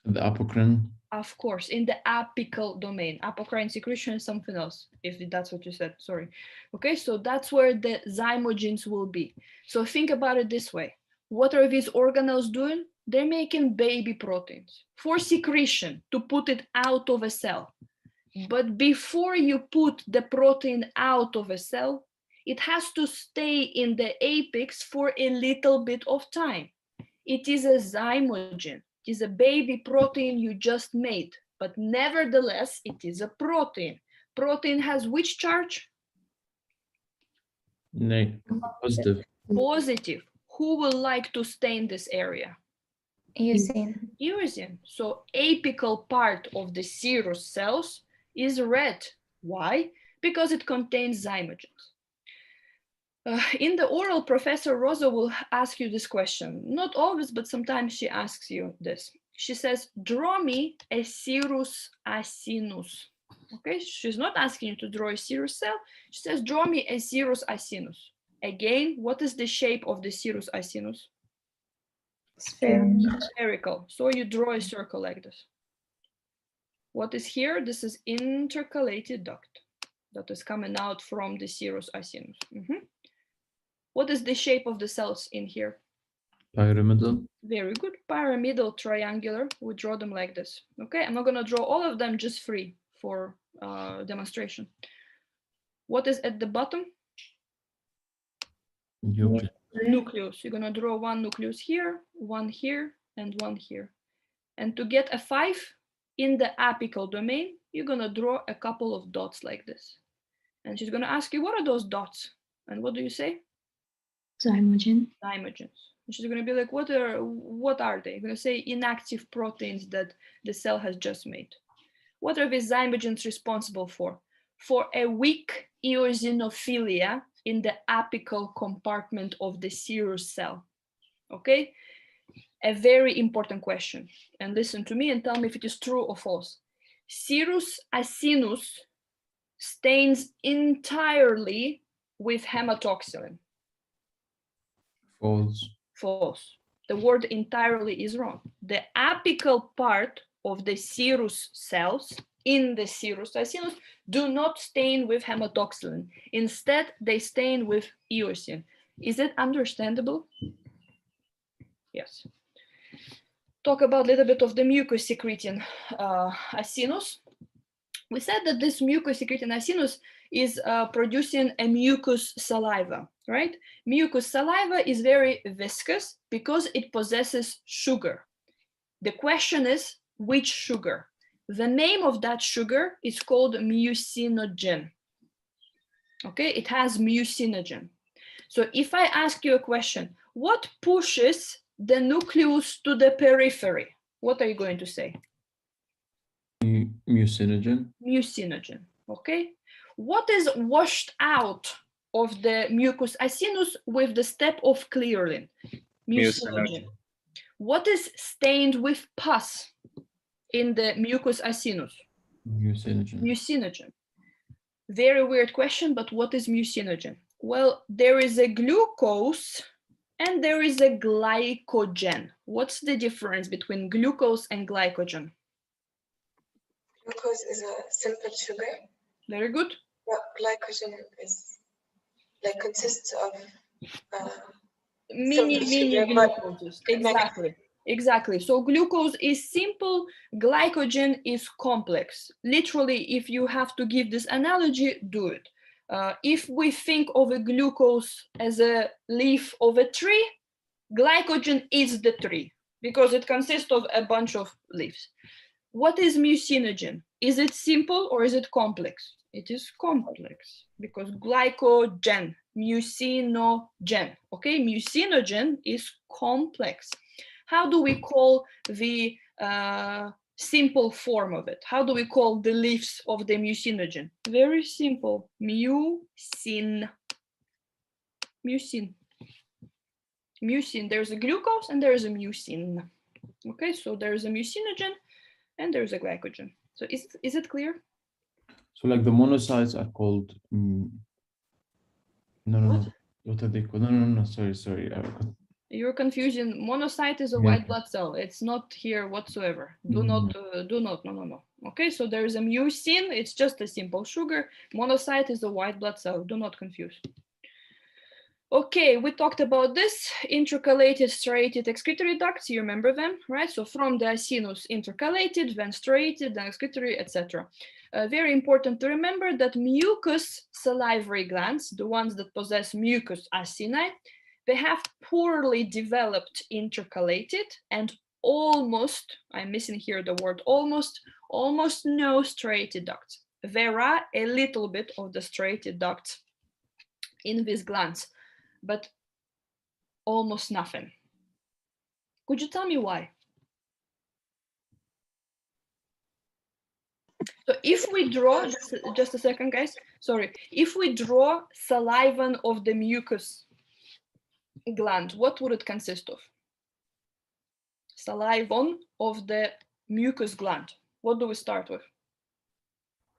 The apocrine.
Of course, in the apical domain. Apocrine secretion is something else, if that's what you said, sorry. Okay, so that's where the zymogens will be. So think about it this way. What are these organelles doing? They're making baby proteins for secretion, to put it out of a cell. But before you put the protein out of a cell, it has to stay in the apex for a little bit of time. It is a zymogen. It is a baby protein you just made, but nevertheless, it is a protein. Protein has which charge?
Positive.
Positive. Who will like to stain this area?
Eosin.
Eosin. So apical part of the serous cells is red. Why? Because it contains zymogens. In the oral, Professor Rosa will ask you this question. Not always, but sometimes she asks you this. She says, draw me a serous acinus. Okay, she's not asking you to draw a serous cell. She says, draw me a serous acinus. Again, what is the shape of the serous acinus? Spherical. So you draw a circle like this. What is here? This is intercalated duct that is coming out from the serous acinus. What is the shape of the cells in here?
Pyramidal.
Very good. Pyramidal, triangular. We draw them like this. Okay, I'm not going to draw all of them, just three for demonstration. What is at the bottom? Nucleus. You're going to draw one nucleus here, and one here. And to get a 5 in the apical domain, you're going to draw a couple of dots like this. And she's going to ask you, what are those dots? And what do you say?
Zymogen.
Zymogens. And she's going to be like, what are they? You're going to say inactive proteins that the cell has just made. What are these zymogens responsible for? For a weak eosinophilia in the apical compartment of the serous cell. Okay? A very important question. And listen to me and tell me if it is true or false. Serous acinus stains entirely with hematoxylin.
False.
False. The word entirely is wrong. The apical part of the serous cells in the serous acinus do not stain with hematoxylin. Instead, they stain with eosin. Is it understandable? Yes. Talk about a little bit of the mucus secreting acinus. We said that this mucus secreting acinus is producing a mucus saliva, right? Mucus saliva is very viscous because it possesses sugar. The question is, which sugar? The name of that sugar is called mucinogen. Okay, it has mucinogen. So if I ask you a question, what pushes the nucleus to the periphery? What are you going to say?
Mucinogen.
Mucinogen, okay? What is washed out of the mucus acinus with the step of clearing? Mucinogen. What is stained with pus in the mucus acinus?
Mucinogen.
Mucinogen. Very weird question, but what is mucinogen? Well, there is a glucose and there is a glycogen. What's the difference between glucose and glycogen?
Glucose is a simple sugar.
Very good.
Well, glycogen is like consists of
Many
sugar, but
glucoses. Exactly. So glucose is simple, glycogen is complex. Literally, if you have to give this analogy, do it. If we think of a glucose as a leaf of a tree, glycogen is the tree because it consists of a bunch of leaves. What is mucinogen? Is it simple or is it complex? It is complex because glycogen, mucinogen, okay? Mucinogen is complex. How do we call the simple form of it? How do we call the leaves of the mucinogen? Very simple, mucin. Mucin. Mucin, there's a glucose and there's a mucin. Okay, so there's a mucinogen and there's a glycogen. So is it clear?
So like the monocytes are called no. What are they called? No. Sorry.
You're confusing. Monocyte is a white blood cell. It's not here whatsoever. Do not. No. Okay, so there is a mucin. It's just a simple sugar. Monocyte is a white blood cell. Do not confuse. Okay, we talked about this intercalated striated excretory ducts. You remember them, right? So from the acinus intercalated, then striated, then excretory, etc. Very important to remember that mucous salivary glands, the ones that possess mucus acini, they have poorly developed intercalated and almost, I'm missing here the word almost no striated ducts. There are a little bit of the striated ducts in these glands, but almost nothing. Could you tell me why? So if we draw, just a second, guys, sorry. If we draw salivin of the mucus gland, what would it consist of? Salivon of the mucus gland. What do we start with?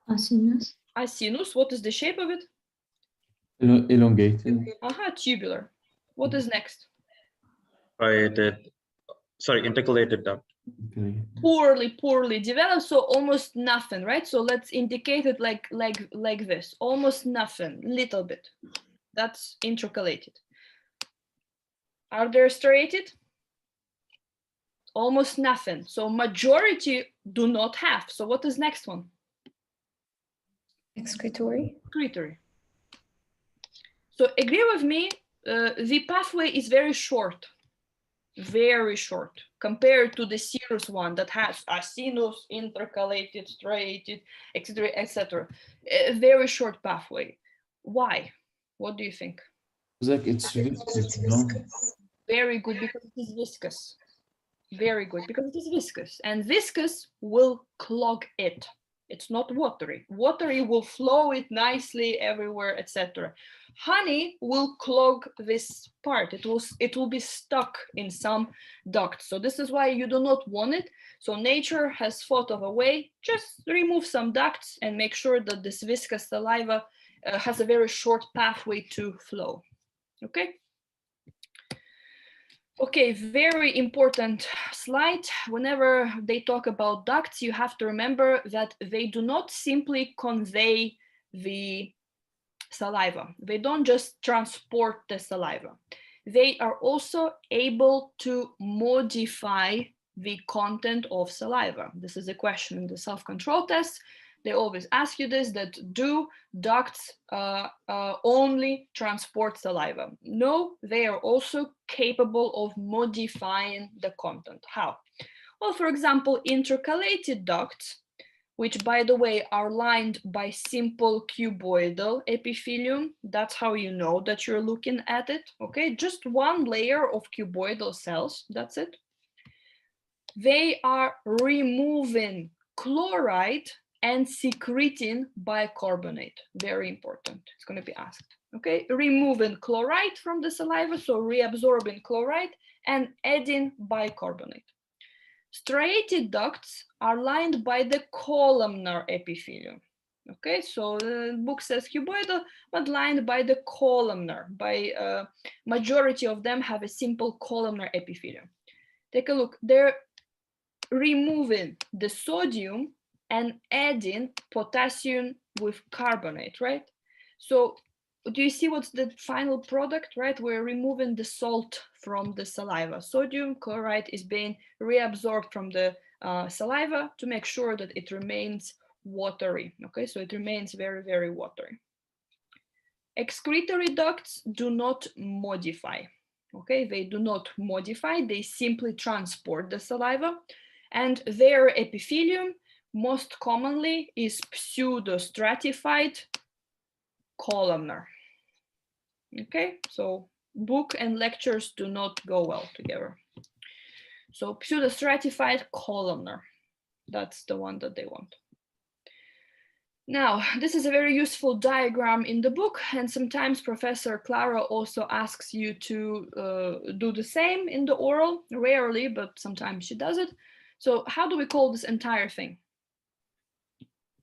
Acinus.
Acinus, what is the shape of it?
Elongated.
Tubular. What is next?
Intercalated duct.
Poorly developed, so almost nothing, right? So let's indicate it like this, almost nothing, little bit. That's intercalated. Are there striated? Almost nothing. So majority do not have. So what is next one?
excretory.
Excretory. So agree with me, the pathway is very short compared to the serous one that has acinus, intercalated, striated, etc. A very short pathway. Why? What do you think?
It's like it's viscous, no?
Very good, because it is viscous. Very good, because it is viscous, and viscous will clog it. It's not watery. Watery will flow it nicely everywhere, etc. Honey will clog this part. It will be stuck in some duct. So this is why you do not want it. So nature has thought of a way. Just remove some ducts and make sure that this viscous saliva has a very short pathway to flow. Okay. Okay, very important slide. Whenever they talk about ducts, you have to remember that they do not simply convey the saliva. They don't just transport the saliva. They are also able to modify the content of saliva. This is a question in the self-control test. They always ask you this, that do ducts only transport saliva? No, they are also capable of modifying the content. How? Well, for example, intercalated ducts, which, by the way, are lined by simple cuboidal epithelium. That's how you know that you're looking at it, okay? Just one layer of cuboidal cells, that's it. They are removing chloride and secreting bicarbonate. Very important, it's going to be asked, okay? Removing chloride from the saliva, so reabsorbing chloride and adding bicarbonate. Striated ducts are lined by the columnar epithelium. Okay, so the book says cuboidal, but lined by the columnar. By majority of them have a simple columnar epithelium. Take a look. They're removing the sodium and adding potassium with carbonate, right? So do you see what's the final product, right? We're removing the salt from the saliva. Sodium chloride is being reabsorbed from the saliva to make sure that it remains watery, okay? So it remains very, very watery. Excretory ducts do not modify, okay? They do not modify, they simply transport the saliva, and their epithelium most commonly is pseudostratified columnar. Okay, so book and lectures do not go well together. So pseudostratified columnar, that's the one that they want. Now, this is a very useful diagram in the book, and sometimes Professor Clara also asks you to do the same in the oral, rarely, but sometimes she does it. So how do we call this entire thing?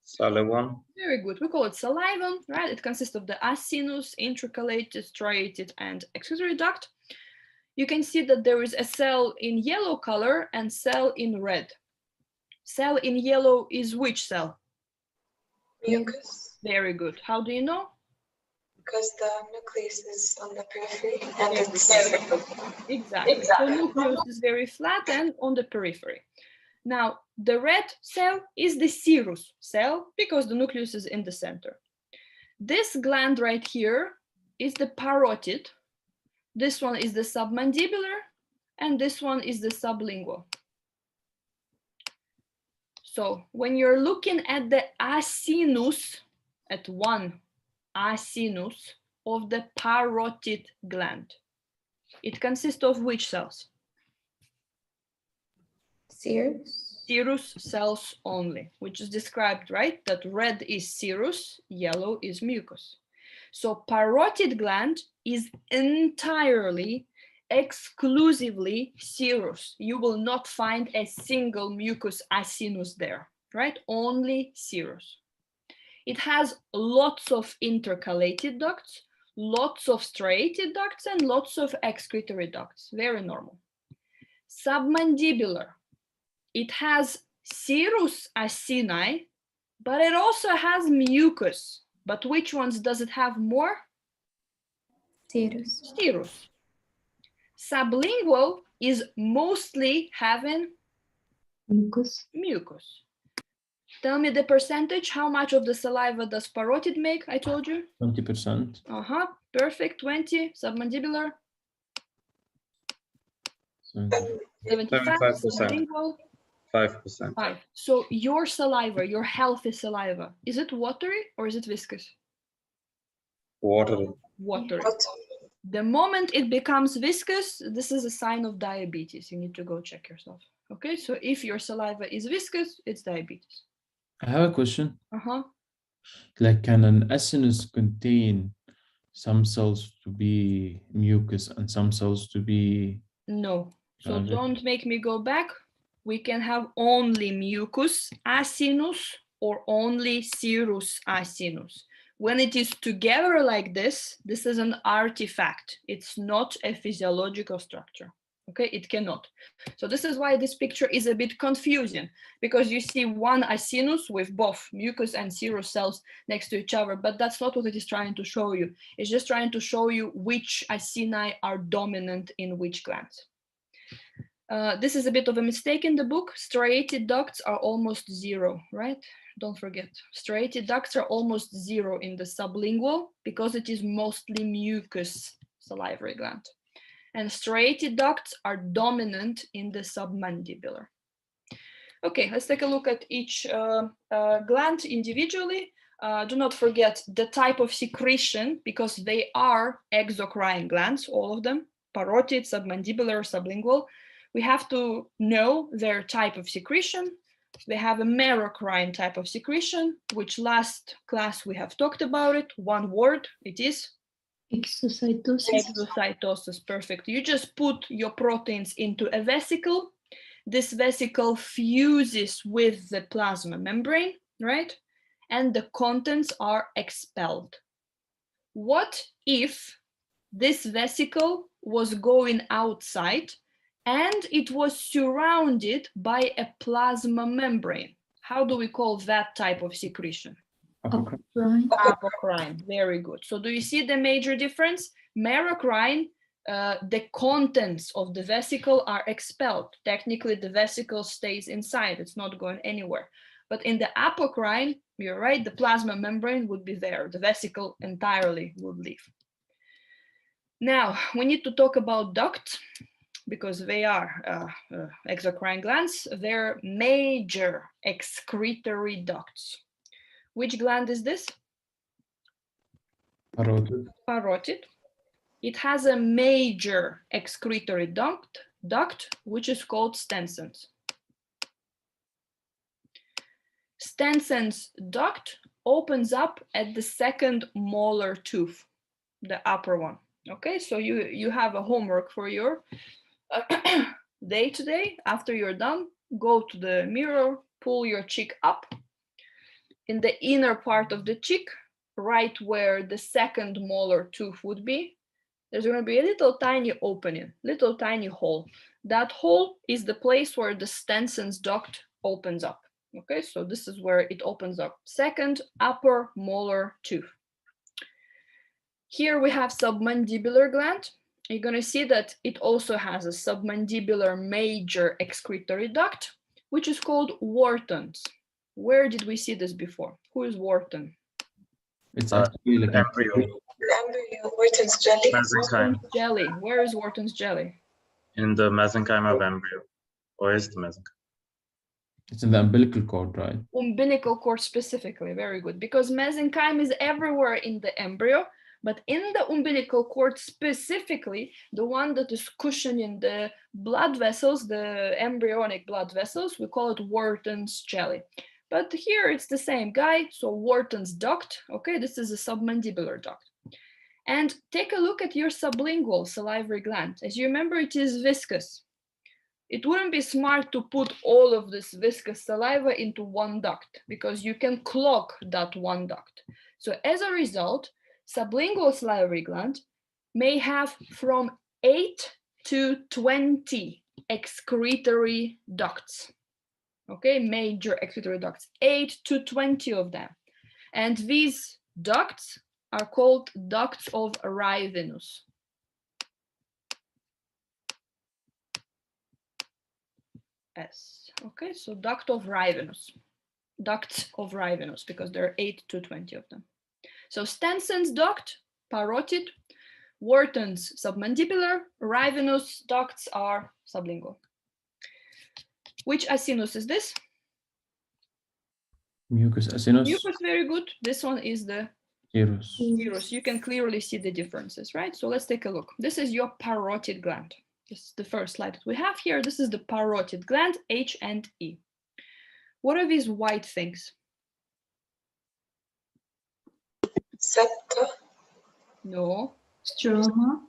Salivon.
Very good. We call it salivon, right? It consists of the acinus, intercalated, striated, and excretory duct. You can see that there is a cell in yellow color and cell in red. Cell in yellow is which cell?
Mucus,
Very good. How do you know?
because the nucleus is on the periphery and it's
Exactly. So nucleus is very flat and on the periphery. Now, the red cell is the serous cell because the nucleus is in the center. This gland right here is the parotid. This one is the submandibular, and this one is the sublingual. So when you're looking at the acinus, at one acinus of the parotid gland, it consists of which cells? Serous cells only, which is described, right? That red is serous, yellow is mucus. So parotid gland is entirely, exclusively serous. You will not find a single mucus acinus there, right? Only serous. It has lots of intercalated ducts, lots of striated ducts, and lots of excretory ducts. Very normal. Submandibular. It has serous acini, but it also has mucus. But which ones does it have more? Serous. Sublingual is mostly having
Mucus.
Tell me the percentage. How much of the saliva does parotid make? I told you.
20%.
Perfect. 20. Submandibular. 75.
75%.
Sublingual.
5%.
5. So your saliva, your healthy saliva, is it watery or is it viscous?
Watery.
Watery. The moment it becomes viscous, this is a sign of diabetes. You need to go check yourself. Okay, so if your saliva is viscous, it's diabetes.
I have a question.
Uh-huh.
Like, can an acinus contain some cells to be mucus and some cells to be...
No. So
Okay.
don't make me go back. We can have only mucus acinus or only serous acinus. When it is together like this is an artifact. It's not a physiological structure. Okay, it cannot. So this is why this picture is a bit confusing, because you see one acinus with both mucus and serous cells next to each other, but that's not what it is trying to show you. It's just trying to show you which acini are dominant in which glands. This is a bit of a mistake in the book. Striated ducts are almost zero, right? Don't forget, striated ducts are almost zero in the sublingual because it is mostly mucus salivary gland. And striated ducts are dominant in the submandibular. Okay, let's take a look at each gland individually. Do not forget the type of secretion, because they are exocrine glands, all of them, parotid, submandibular, sublingual. We have to know their type of secretion. They have a merocrine type of secretion, which last class we have talked about it. One word, it is
Exocytosis.
exocytosis. Perfect. You just put your proteins into a vesicle. This vesicle fuses with the plasma membrane, right? And the contents are expelled. What if this vesicle was going outside and it was surrounded by a plasma membrane? How do we call that type of secretion?
Apocrine.
Apocrine. Very good. So do you see the major difference? Merocrine, the contents of the vesicle are expelled. Technically, the vesicle stays inside. It's not going anywhere. But in the apocrine, you're right, the plasma membrane would be there. The vesicle entirely would leave. Now, we need to talk about ducts, because they are exocrine glands. They're major excretory ducts. Which gland is this?
Parotid.
Parotid. It has a major excretory duct, which is called Stenson's. Stenson's duct opens up at the second molar tooth, the upper one. Okay, so you have a homework for your day today. After you're done, go to the mirror, pull your cheek up. In the inner part of the cheek, right where the second molar tooth would be, there's going to be a little tiny opening, little tiny hole. That hole is the place where the Stenson's duct opens up. Okay, so this is where it opens up. Second upper molar tooth. Here we have submandibular gland. You're going to see that it also has a submandibular major excretory duct, which is called Wharton's. Where did we see this before? Who is Wharton?
It's actually like
embryo.
The embryo, Wharton's jelly.
Mesenchyme.
Wharton's jelly. Where is Wharton's jelly?
In the mesenchyme of embryo. Or is the mesenchyme?
It's in the umbilical cord, right?
Umbilical cord specifically. Very good. Because mesenchyme is everywhere in the embryo, but in the umbilical cord specifically, the one that is cushioning the blood vessels, the embryonic blood vessels, we call it Wharton's jelly. But here it's the same guy, so Wharton's duct. Okay, this is a submandibular duct. And take a look at your sublingual salivary gland. As you remember, it is viscous. It wouldn't be smart to put all of this viscous saliva into one duct, because you can clog that one duct. So as a result, sublingual salivary gland may have from 8 to 20 excretory ducts. Okay, major excretory ducts, 8 to 20 of them. And these ducts are called ducts of Rivenus. S. Okay, so ducts of Rivenus, because there are 8 to 20 of them. So Stenson's duct, parotid, Wharton's submandibular, Rivenus ducts are sublingual. Which acinus is this?
Mucus acinus.
Mucus, very good. This one is the
Serous.
serous. You can clearly see the differences, right? So let's take a look. This is your parotid gland. This is the first slide that we have here. This is the parotid gland, H and E. What are these white things?
Septa.
No,
Stroma.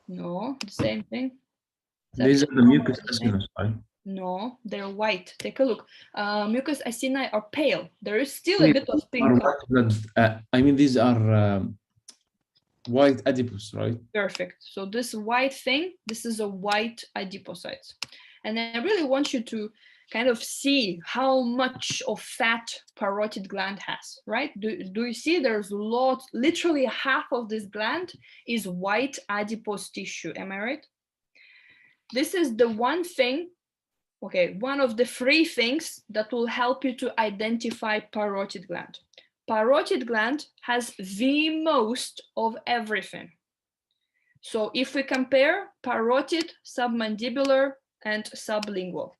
no, the same thing.
These are the mucus acinus, right?
No, they're white. Take a look. Mucus acini are pale. There is still a bit of pink.
I mean, these are white adipose, right?
Perfect. So this white thing, this is a white adipocyte. And I really want you to kind of see how much of fat parotid gland has, right? Do you see there's lots, literally half of this gland is white adipose tissue, am I right? This is the one thing, okay, one of the 3 things that will help you to identify parotid gland. Parotid gland has the most of everything. So if we compare parotid, submandibular, and sublingual,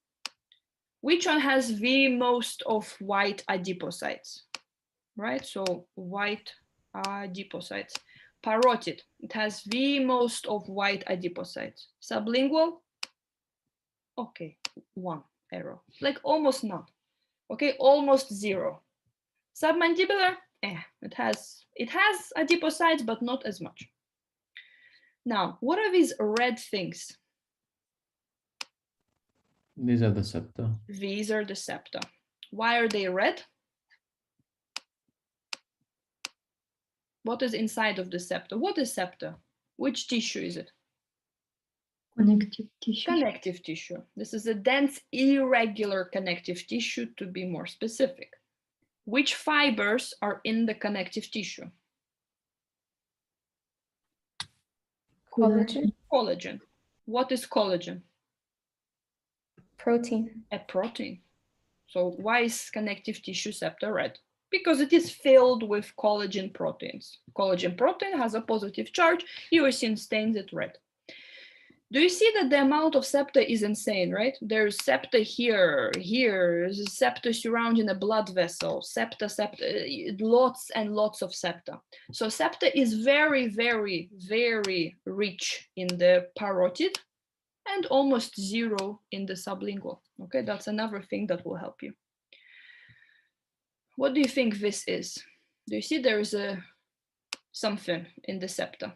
which one has the most of white adipocytes, right? So white adipocytes. Parotid, it has the most of white adipocytes. Sublingual, okay, 1 error, like almost none, okay, almost 0. Submandibular, it has adipocytes, but not as much. Now, what are these red things?
These are the septa.
These are the septa. Why are they red? What is inside of the septa? What is septa? Which tissue is it?
Connective tissue.
Connective tissue. This is a dense, irregular connective tissue, to be more specific. Which fibers are in the connective tissue?
Collagen.
Collagen. What is collagen?
Protein.
A protein. So why is connective tissue septa red? Because it is filled with collagen proteins. Collagen protein has a positive charge. Eosin stains it red. Do you see that the amount of septa is insane, right? There's septa here, there's septa surrounding a blood vessel, septa, lots and lots of septa. So septa is very, very, very rich in the parotid and almost 0 in the sublingual. Okay, that's another thing that will help you. What do you think this is? Do you see there is something in the septa?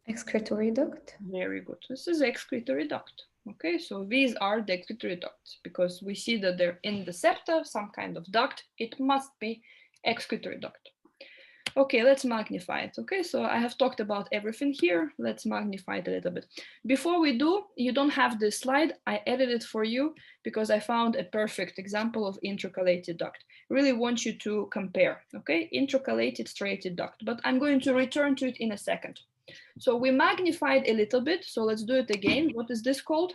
Excretory duct.
Very good. This is excretory duct. Okay, so these are the excretory ducts because we see that they're in the septa, some kind of duct. It must be excretory duct. Okay, let's magnify it. Okay, so I have talked about everything here. Let's magnify it a little bit. Before we do, you don't have this slide. I edited it for you because I found a perfect example of intercalated duct. Really want you to compare, okay? Intercalated striated duct, but I'm going to return to it in a second. So we magnified a little bit. So let's do it again. What is this called?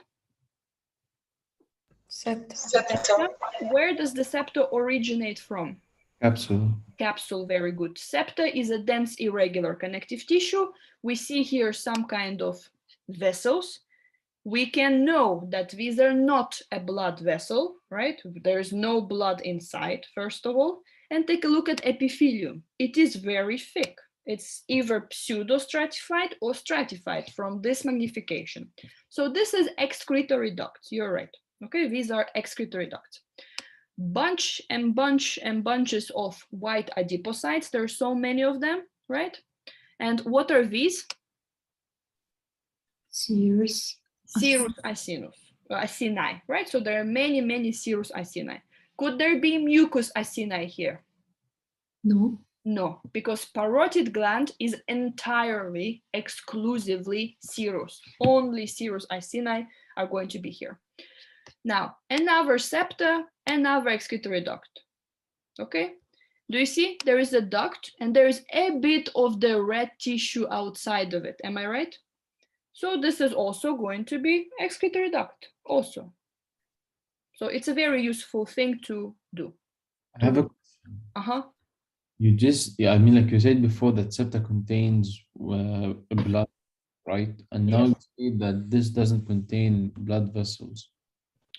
Septa.
Septa. Where does the septa originate from?
Capsule.
Capsule, very good. Septa is a dense, irregular connective tissue. We see here some kind of vessels. We can know that these are not a blood vessel, right? There is no blood inside, first of all. And take a look at epithelium. It is very thick. It's either pseudostratified or stratified from this magnification. So this is excretory ducts, you're right. Okay, these are excretory ducts. Bunch and bunches of white adipocytes. There are so many of them, right? And what are these?
Serous
acini, right? So there are many serous acini. Could there be mucous acini here?
No.
No, because parotid gland is entirely, exclusively serous. Only serous acini are going to be here. Now, another septa, another excretory duct. Okay, do you see there is a duct and there is a bit of the red tissue outside of it? Am I right? So this is also going to be excretory duct also. So it's a very useful thing to do.
I have a question.
You
just, I mean, like you said before, that septa contains blood, right? And now you say that this doesn't contain blood vessels.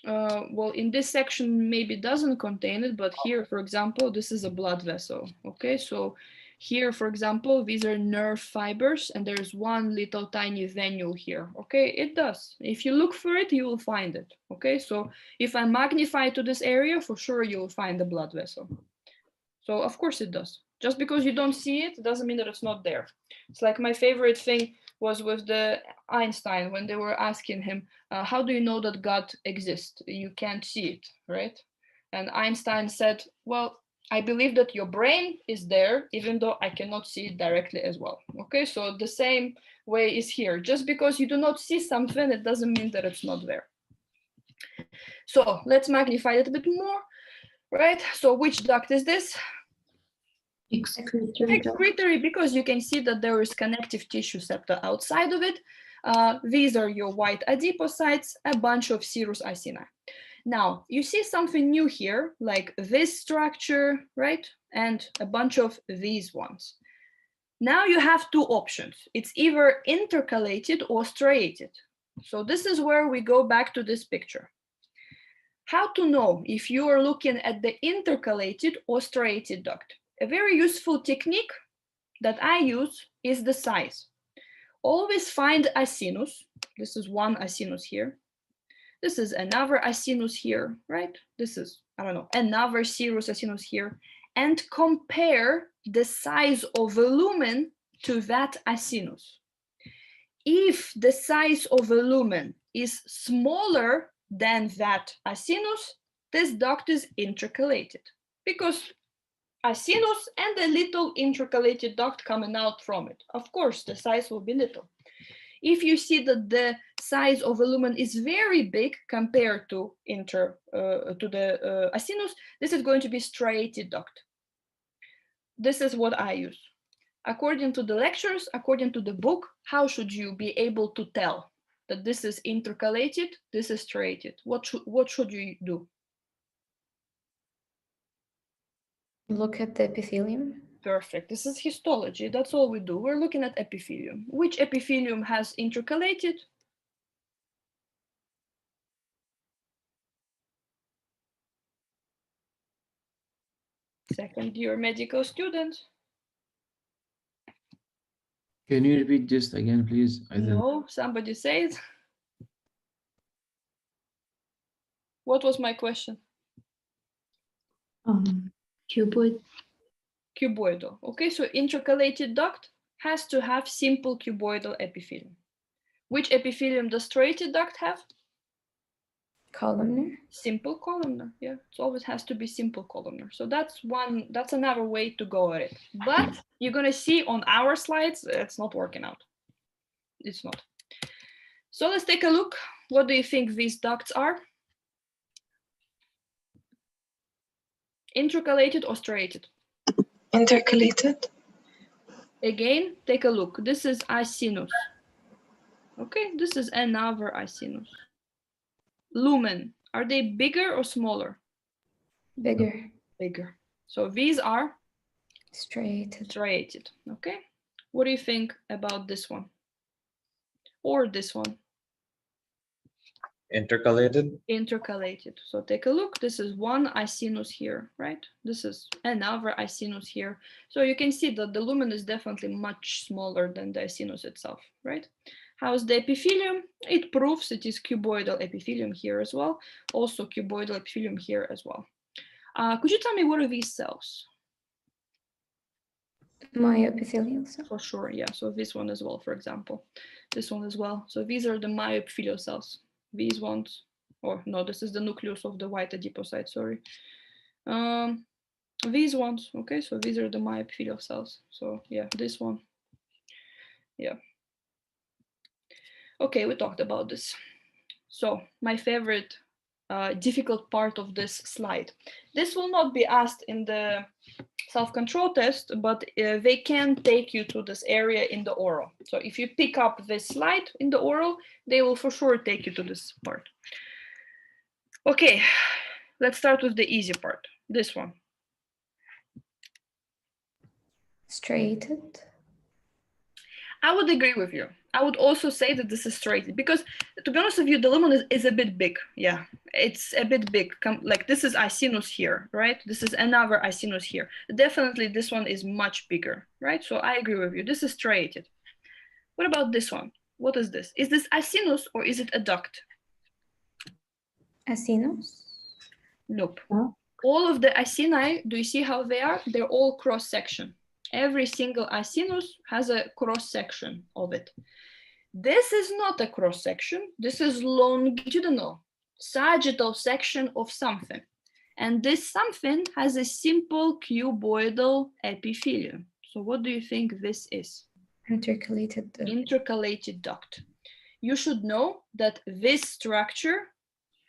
Well, in this section, maybe doesn't contain it, but here, for example, this is a blood vessel. Okay, so here, for example, these are nerve fibers, and there's one little tiny venule here. Okay, it does. If you look for it, you will find it. Okay, so if I magnify to this area, for sure you will find the blood vessel. So of course it does. Just because you don't see it doesn't mean that it's not there. It's like my favorite thing was with the Einstein when they were asking him, how do you know that God exists? You can't see it, right? And Einstein said, well, I believe that your brain is there, even though I cannot see it directly as well. Okay, so the same way is here. Just because you do not see something, it doesn't mean that it's not there. So let's magnify it a bit more, right? So which duct is this? Excretory, because you can see that there is connective tissue septa outside of it. These are your white adipocytes, a bunch of serous acini. Now, you see something new here, like this structure, right? And a bunch of these ones. Now you have two options. It's either intercalated or striated. So this is where we go back to this picture. How to know if you are looking at the intercalated or striated duct? A very useful technique that I use is the size. Always find acinus. This is one acinus here. This is another acinus here, right? This is, I don't know, another serous acinus here. And compare the size of a lumen to that acinus. If the size of a lumen is smaller than that acinus, this duct is intercalated, because acinus and a little intercalated duct coming out from it. Of course, the size will be little. If you see that the size of a lumen is very big compared to the acinus, this is going to be striated duct. This is what I use. According to the lectures, according to the book, how should you be able to tell that this is intercalated, this is striated? What should you do?
Look at the epithelium.
Perfect. This is histology. That's all we do. We're looking at epithelium. Which epithelium has intercalated? Second year medical student.
Can you repeat just again, please?
No, somebody say it. What was my question?
Cuboid.
Cuboidal. Okay, so intercalated duct has to have simple cuboidal epithelium. Which epithelium does striated duct have?
Columnar.
Simple columnar. Yeah, it always has to be simple columnar. So that's another way to go at it. But you're gonna see on our slides, it's not working out. It's not. So let's take a look. What do you think these ducts are? Intercalated or striated?
Intercalated.
Again, take a look. This is acinus. Okay, this is another acinus. Lumen, are they bigger or smaller?
Bigger.
Bigger. So these are
Striated.
striated. Okay, what do you think about this one? Or this one?
Intercalated.
Intercalated. So take a look. This is one acinus here, right? This is another acinus here. So you can see that the lumen is definitely much smaller than the acinus itself, right? How's the epithelium? It proves it is cuboidal epithelium here as well. Also cuboidal epithelium here as well. Could you tell me what are these cells?
Myoepithelial cell.
For sure, yeah. So this one as well, for example. This one as well. So these are the myoepithelial cells. These ones, or no, this is the nucleus of the white adipocyte, sorry. These ones, okay, so these are the myoepithelial cells. So yeah, this one, yeah. Okay, we talked about this. So my favorite difficult part of this slide. This will not be asked in the self-control test, but they can take you to this area in the oral. So if you pick up this slide in the oral, they will for sure take you to this part. Okay, let's start with the easy part, this one.
Striated.
I would agree with you. I would also say that this is striated because, to be honest with you, the lumen is a bit big. Yeah, it's a bit big. Like this is acinus here, right? This is another acinus here. Definitely this one is much bigger, right? So I agree with you. This is striated. What about this one? What is this? Is this acinus or is it a duct?
Acinus.
Nope.
No.
All of the acini, do you see how they are? They're all cross-section. Every single acinus has a cross-section of it. This is not a cross-section. This is longitudinal, sagittal section of something. And this something has a simple cuboidal epithelium. So what do you think this is?
Intercalated duct.
Intercalated duct. You should know that this structure,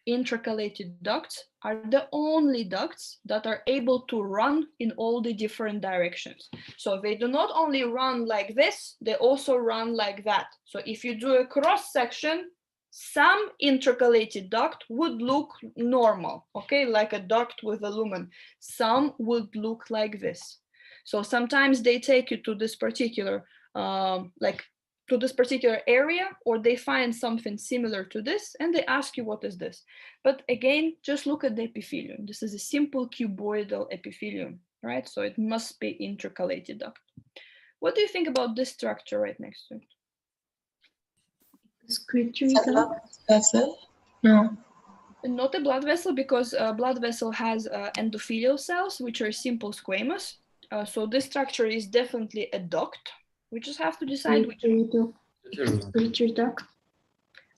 intercalated ducts, are the only ducts that are able to run in all the different directions. So they do not only run like this, they also run like that. So if you do a cross section, some intercalated duct would look normal, okay, like a duct with a lumen. Some would look like this. So sometimes they take you to this particular, to this particular area, or they find something similar to this and they ask you what is this. But again, just look at the epithelium. This is a simple cuboidal epithelium, right? So it must be intercalated duct. What do you think about this structure right next to it?
Excretory
Is that
duct.
blood vessel? No.
Not a blood vessel, because blood vessel has endothelial cells, which are simple squamous. So this structure is definitely a duct. We just have to decide which.
Excretory duct.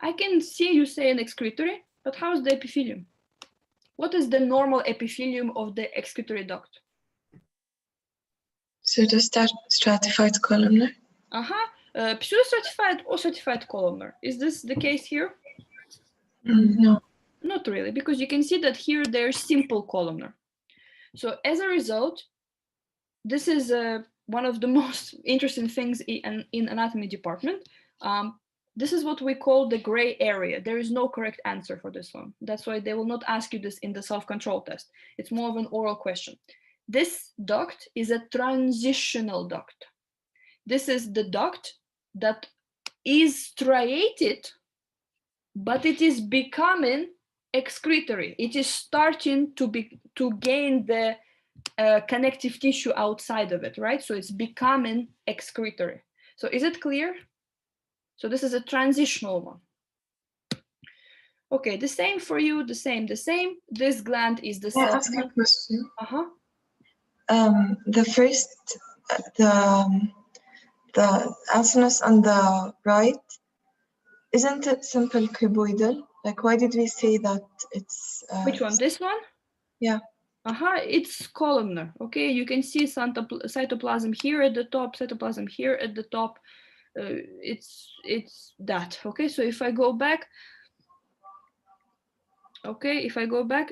I can see you say an excretory, but how's the epithelium? What is the normal epithelium of the excretory duct?
Pseudostratified columnar.
Pseudostratified or stratified columnar. Is this the case here?
No.
Not really, because you can see that here there's simple columnar. So as a result, this is one of the most interesting things in anatomy department. This is what we call the gray area. There is no correct answer for this one. That's why they will not ask you this in the self-control test. It's more of an oral question. This duct is a transitional duct. This is the duct that is striated, but it is becoming excretory. It is starting to gain the connective tissue outside of it, right? So it's becoming excretory. So is it clear? So this is a transitional one. Okay, the same for you, the same. This gland is the
Can I
same.
ask a question?
Uh-huh.
The first, the acinus on the right, isn't it simple cuboidal? Like, why did we say that it's...
Which one? This one?
Yeah.
It's columnar. Okay, you can see cytoplasm here at the top, cytoplasm here at the top. It's that. Okay, so if I go back,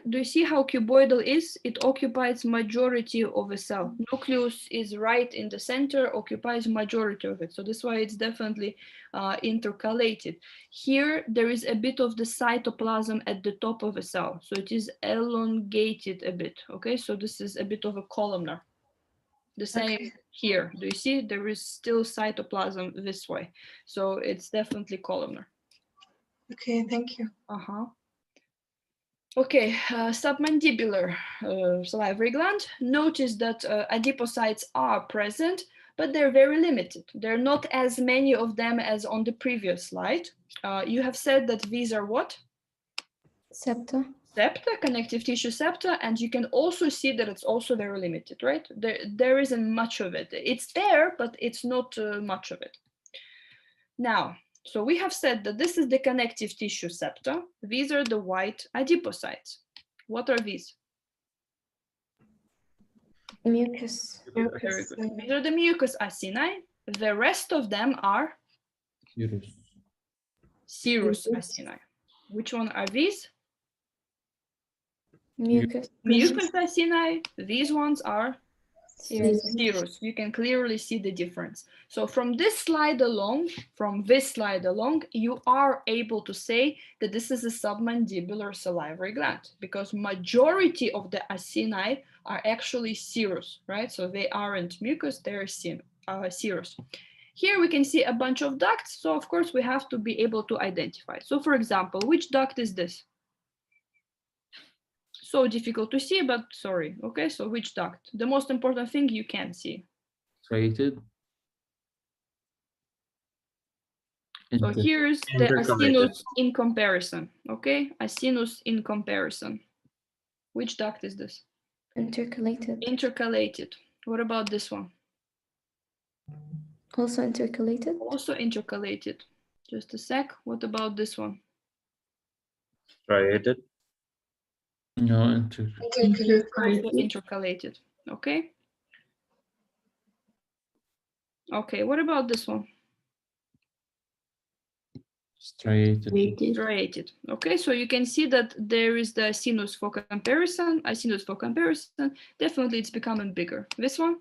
do you see how cuboidal is? It occupies majority of a cell. Nucleus is right in the center, occupies majority of it. So this is why it's definitely intercalated. Here, there is a bit of the cytoplasm at the top of a cell. So it is elongated a bit, okay? So this is a bit of a columnar. The same here. Do you see? There is still cytoplasm this way. So it's definitely columnar.
Okay, thank you.
Okay, submandibular salivary gland. Notice that adipocytes are present, but they're very limited. There are not as many of them as on the previous slide. You have said that these are what?
Septa.
Septa, connective tissue septa, and you can also see that it's also very limited, right? There isn't much of it. It's there, but it's not much of it. Now, so we have said that this is the connective tissue septa. These are the white adipocytes. What are these?
Mucus.
Very good. These are the mucous acini. The rest of them are serous acini. Which one are these?
Mucus.
Mucous acini. These ones are
Serous.
serous. You can clearly see the difference. So from this slide along, you are able to say that this is a submandibular salivary gland, because majority of the acini are actually serous, right? So they aren't mucus, they're serous. Here we can see a bunch of ducts, so of course we have to be able to identify. So for example, which duct is this? So difficult to see, but sorry. Okay, so which duct? The most important thing you can see.
Striated.
So here's the acinus in comparison. Okay, acinus in comparison. Which duct is this?
Intercalated.
Intercalated. What about this one?
Also intercalated.
Also intercalated. Just a sec. What about this one?
Striated.
No,
Intercalated.
Also intercalated. Okay. Okay, what about this one?
striated.
Striated. Okay, so you can see that there is the sinus for comparison. Sinus for comparison. Definitely it's becoming bigger. This one?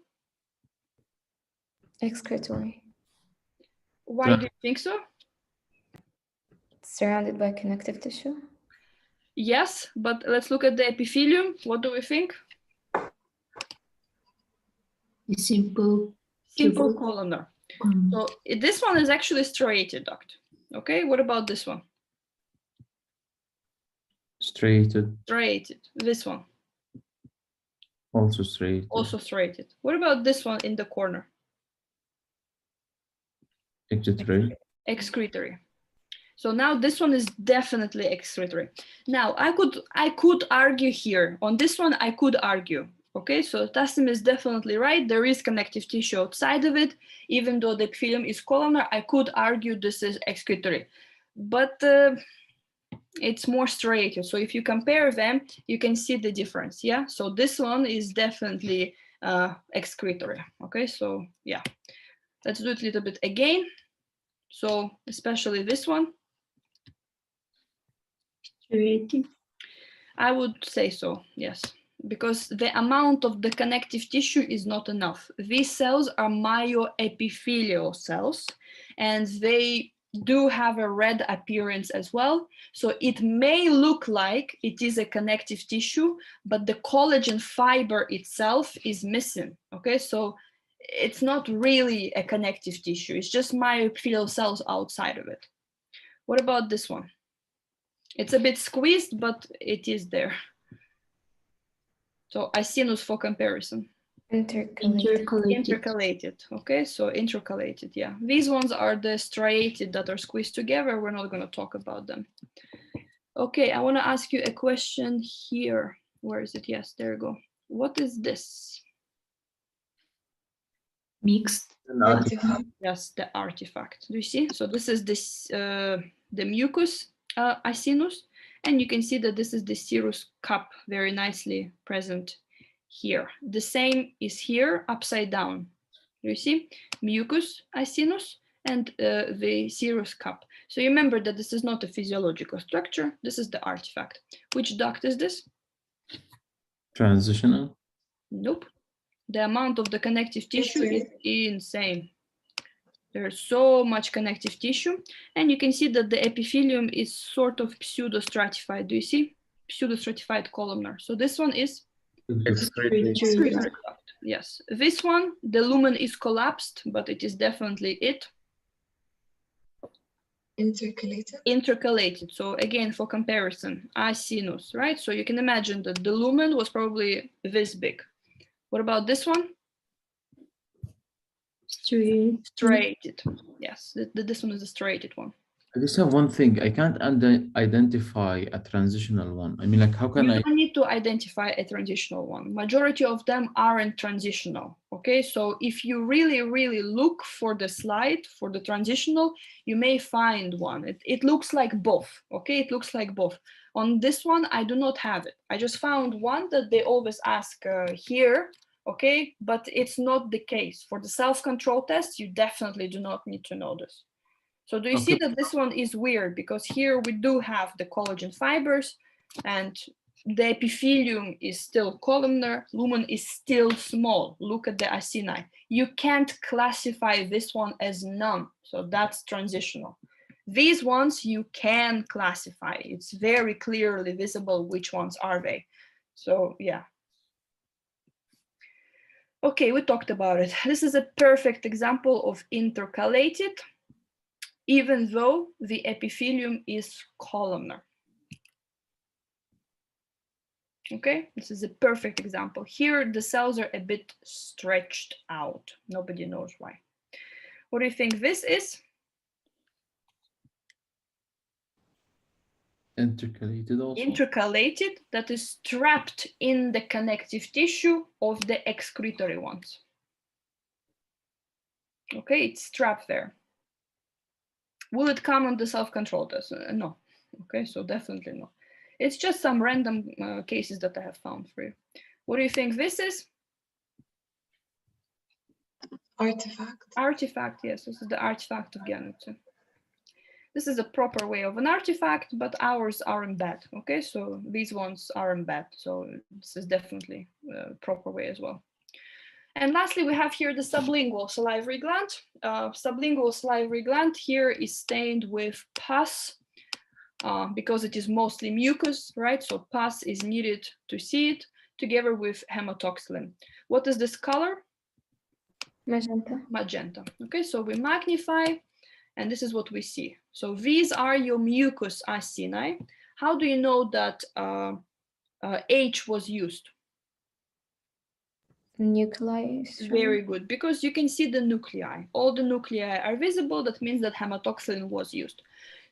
Excretory.
Why do you think so?
Surrounded by connective tissue.
Yes, but let's look at the epithelium. What do we think?
Simple.
Simple columnar. So this one is actually striated duct. Okay, what about this one?
Striated.
Striated. This one?
Also striated.
Also striated. What about this one in the corner?
Excretory.
Excretory. So now this one is definitely excretory. Now I could argue here. On this one I could argue. Okay, so Tassim is definitely right. There is connective tissue outside of it. Even though the epithelium is columnar, I could argue this is excretory. But it's more striated. So if you compare them, you can see the difference. Yeah, so this one is definitely excretory. Okay, so yeah, let's do it a little bit again. So especially this one.
Striated.
I would say so, yes, because the amount of the connective tissue is not enough. These cells are myoepithelial cells, and they do have a red appearance as well. So it may look like it is a connective tissue, but the collagen fiber itself is missing. Okay, so it's not really a connective tissue. It's just myoepithelial cells outside of it. What about this one? It's a bit squeezed, but it is there. So acinus for comparison. Intercalated. Okay, so intercalated, yeah. These ones are the striated that are squeezed together. We're not going to talk about them. Okay, I want to ask you a question here. Where is it? Yes, there you go. What is this?
Mixed.
Artifact.
Yes, the artifact. Do you see? So this is this the mucus acinus, and you can see that this is the serous cup very nicely present here. The same is here upside down. You see, mucus acinus and the serous cup. So you remember that this is not a physiological structure. This is the artifact. Which duct is this?
Transitional.
Nope. The amount of the connective tissue is insane. There's so much connective tissue, and you can see that the epithelium is sort of pseudostratified. Do you see? Pseudostratified columnar. So this one is
Excretory.
yes. This one, the lumen is collapsed, but it is definitely it.
Intercalated.
Intercalated. So again, for comparison, acinus, right? So you can imagine that the lumen was probably this big. What about this one? Striated. Yes, this one is a striated one.
I just have one thing. I can't identify a transitional one. I mean, like, how can
You don't need to identify a transitional one. Majority of them aren't transitional. Okay, so if you really, really look for the slide for the transitional, you may find one. It looks like both. Okay, it looks like both. On this one, I do not have it. I just found one that they always ask here. Okay, but it's not the case. For the self-control test, you definitely do not need to know this. So do you see that this one is weird? Because here we do have the collagen fibers and the epithelium is still columnar, lumen is still small. Look at the acini. You can't classify this one as none. So that's transitional. These ones you can classify. It's very clearly visible which ones are they. So yeah. Okay, we talked about it. This is a perfect example of intercalated, even though the epithelium is columnar. Okay, this is a perfect example. Here, the cells are a bit stretched out. Nobody knows why. What do you think this is?
intercalated also?
Intercalated, that is trapped in the connective tissue of the excretory ones. Okay, it's trapped there. Will it come on the self-control test? No. Okay, so definitely no. It's just some random cases that I have found for you. What do you think this is?
Artifact.
Artifact, yes, this is the artifact of Genetsu. This is a proper way of an artifact, but ours aren't bad, okay? So these ones aren't bad, so this is definitely a proper way as well. And lastly, we have here the sublingual salivary gland. Sublingual salivary gland here is stained with pus because it is mostly mucus, right? So pus is needed to see it together with hematoxylin. What is this color?
Magenta.
Magenta. Okay, so we magnify, and this is what we see. So these are your mucus acini. How do you know that H was used?
Nuclei.
Very good, because you can see the nuclei. All the nuclei are visible. That means that hematoxylin was used.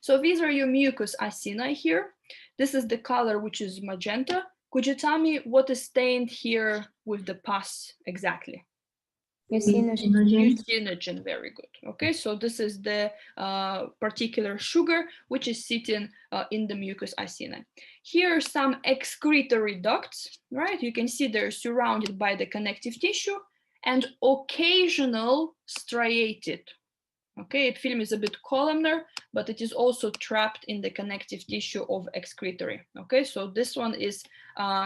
So these are your mucus acini here. This is the color, which is magenta. Could you tell me what is stained here with the pus exactly? Mucinogen, very good. Okay, so this is the particular sugar which is sitting in the mucus acini. Here are some excretory ducts, right? You can see they're surrounded by the connective tissue and occasional striated. Okay, film is a bit columnar, but it is also trapped in the connective tissue of excretory. Okay, so this one is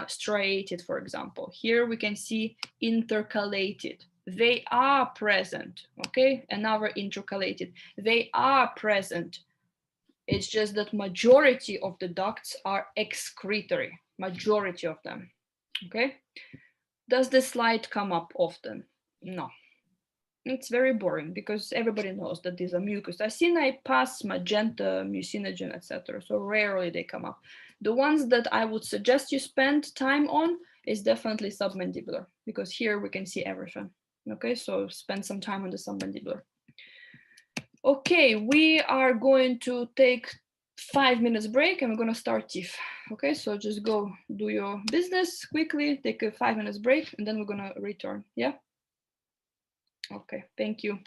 striated, for example. Here we can see intercalated. They are present, okay? Another intercalated. They are present. It's just that majority of the ducts are excretory, majority of them, okay? Does this slide come up often? No. It's very boring because everybody knows that these are mucus acini, pus, magenta, mucinogen, etc. So rarely they come up. The ones that I would suggest you spend time on is definitely submandibular, because here we can see everything. Okay, so spend some time on the submandibular. Okay, we are going to take 5 minutes break and we're going to start TIF. Okay, so just go do your business quickly, take a 5 minutes break, and then we're going to return. Yeah. Okay, thank you.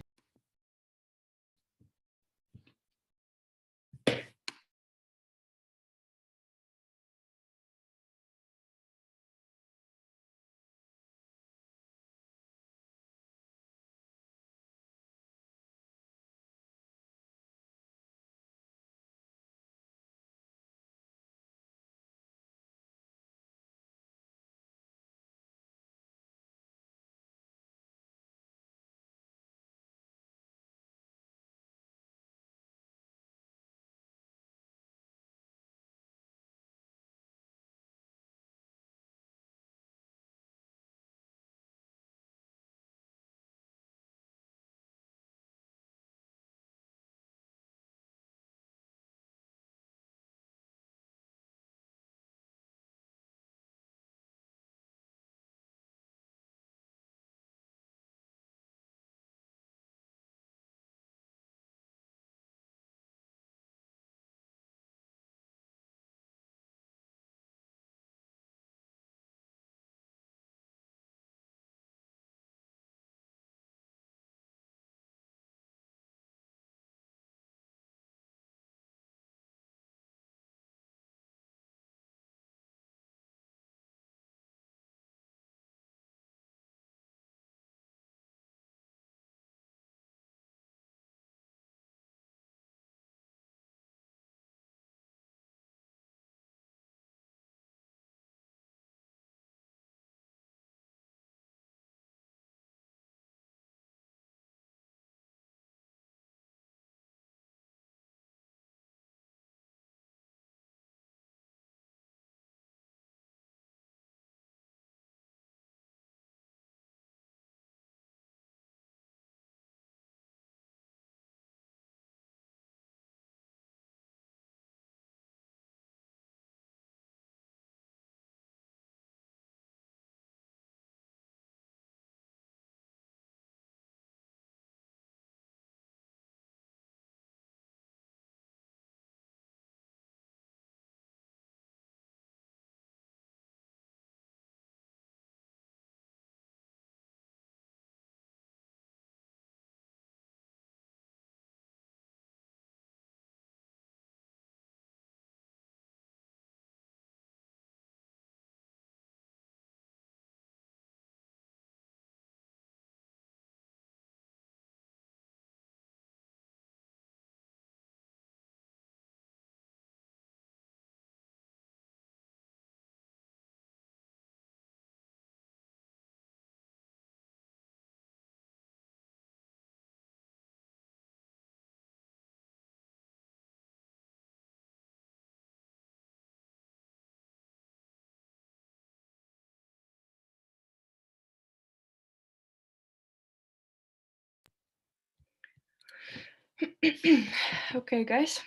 Okay, guys.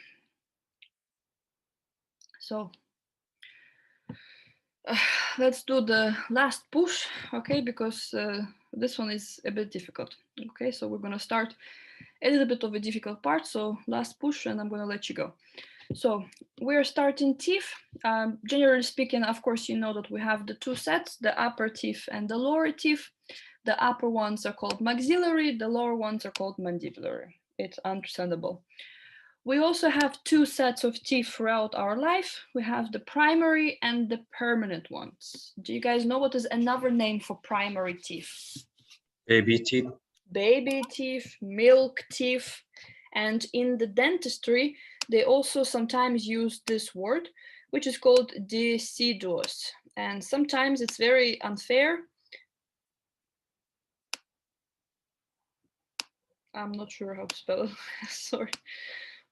So let's do the last push, okay, because this one is a bit difficult. Okay, so we're gonna start a little bit of a difficult part, so last push and I'm gonna let you go. So we're starting teeth. Generally speaking, of course, you know that we have the two sets, the upper teeth and the lower teeth. The upper ones are called maxillary, the lower ones are called mandibulary. It's understandable. We also have two sets of teeth throughout our life. We have the primary and the permanent ones. Do you guys know what is another name for primary teeth?
Baby teeth.
Baby teeth, milk teeth. And in the dentistry, they also sometimes use this word, which is called deciduous. And sometimes it's very unfair. I'm not sure how to spell it. Sorry.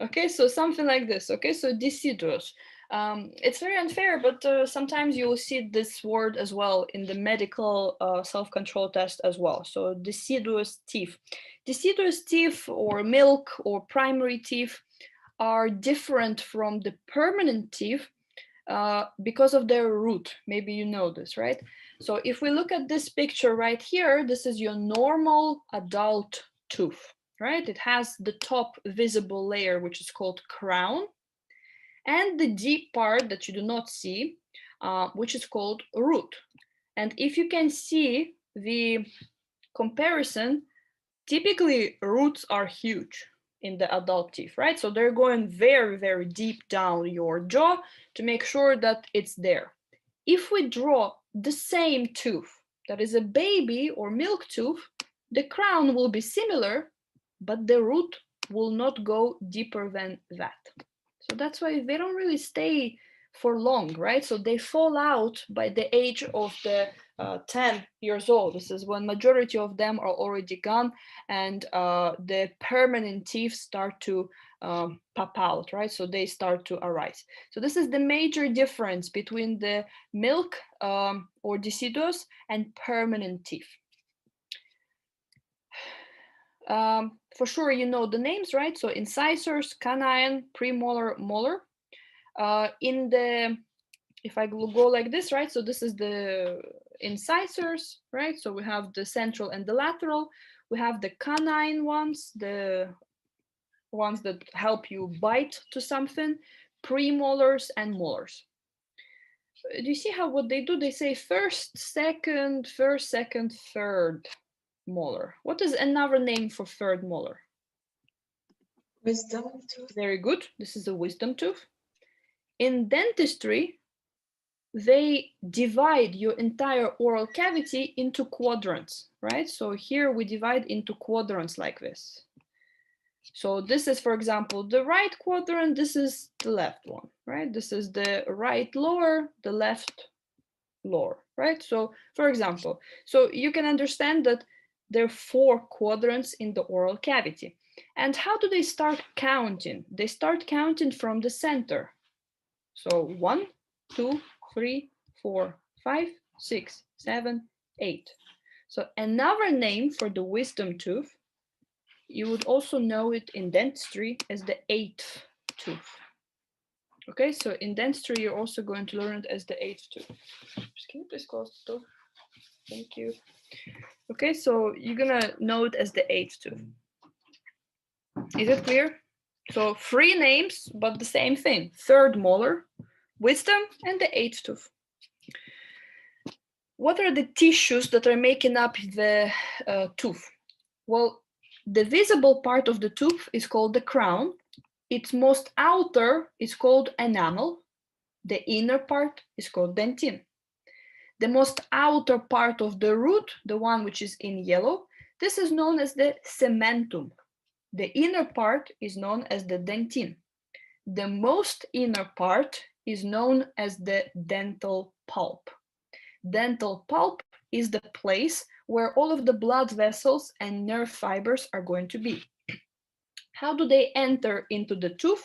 Okay, so something like this. Okay, so deciduous. It's very unfair, but sometimes you will see this word as well in the medical self-control test as well. So deciduous teeth. Deciduous teeth or milk or primary teeth are different from the permanent teeth because of their root. Maybe you know this, right? So if we look at this picture right here, this is your normal adult tooth, right? It has the top visible layer, which is called crown, and the deep part that you do not see, which is called root. And if you can see the comparison, typically roots are huge in the adult teeth, right? So they're going very, very deep down your jaw to make sure that it's there. If we draw the same tooth that is a baby or milk tooth, the crown will be similar, but the root will not go deeper than that. So that's why they don't really stay for long, right? So they fall out by the age of the 10 years old. This is when majority of them are already gone and the permanent teeth start to pop out, right? So they start to arise. So this is the major difference between the milk or deciduous and permanent teeth. For sure, you know the names, right? So incisors, canine, premolar, molar. If I go like this, right? So this is the incisors, right? So we have the central and the lateral. We have the canine ones, the ones that help you bite to something, premolars and molars. Do you see how what they do? They say first, second, third molar. What is another name for third molar?
Wisdom tooth.
Very good. This is a wisdom tooth. In dentistry, they divide your entire oral cavity into quadrants, right? So here we divide into quadrants like this. So this is, for example, the right quadrant, this is the left one, right? This is the right lower, the left lower, right? So for example, so you can understand that there are 4 quadrants in the oral cavity. And how do they start counting? They start counting from the center. So 1, 2, 3, 4, 5, 6, 7, 8. So another name for the wisdom tooth, you would also know it in dentistry as the 8th tooth. Okay, so in dentistry, you're also going to learn it as the 8th tooth. Can you please close the door? Thank you. Okay, so you're gonna know it as the 8th tooth. Is it clear? So 3 names, but the same thing. Third molar, wisdom, and the 8th tooth. What are the tissues that are making up the tooth? Well, the visible part of the tooth is called the crown. Its most outer is called enamel. The inner part is called dentin. The most outer part of the root, the one which is in yellow, this is known as the cementum. The inner part is known as the dentin. The most inner part is known as the dental pulp. Dental pulp is the place where all of the blood vessels and nerve fibers are going to be. How do they enter into the tooth?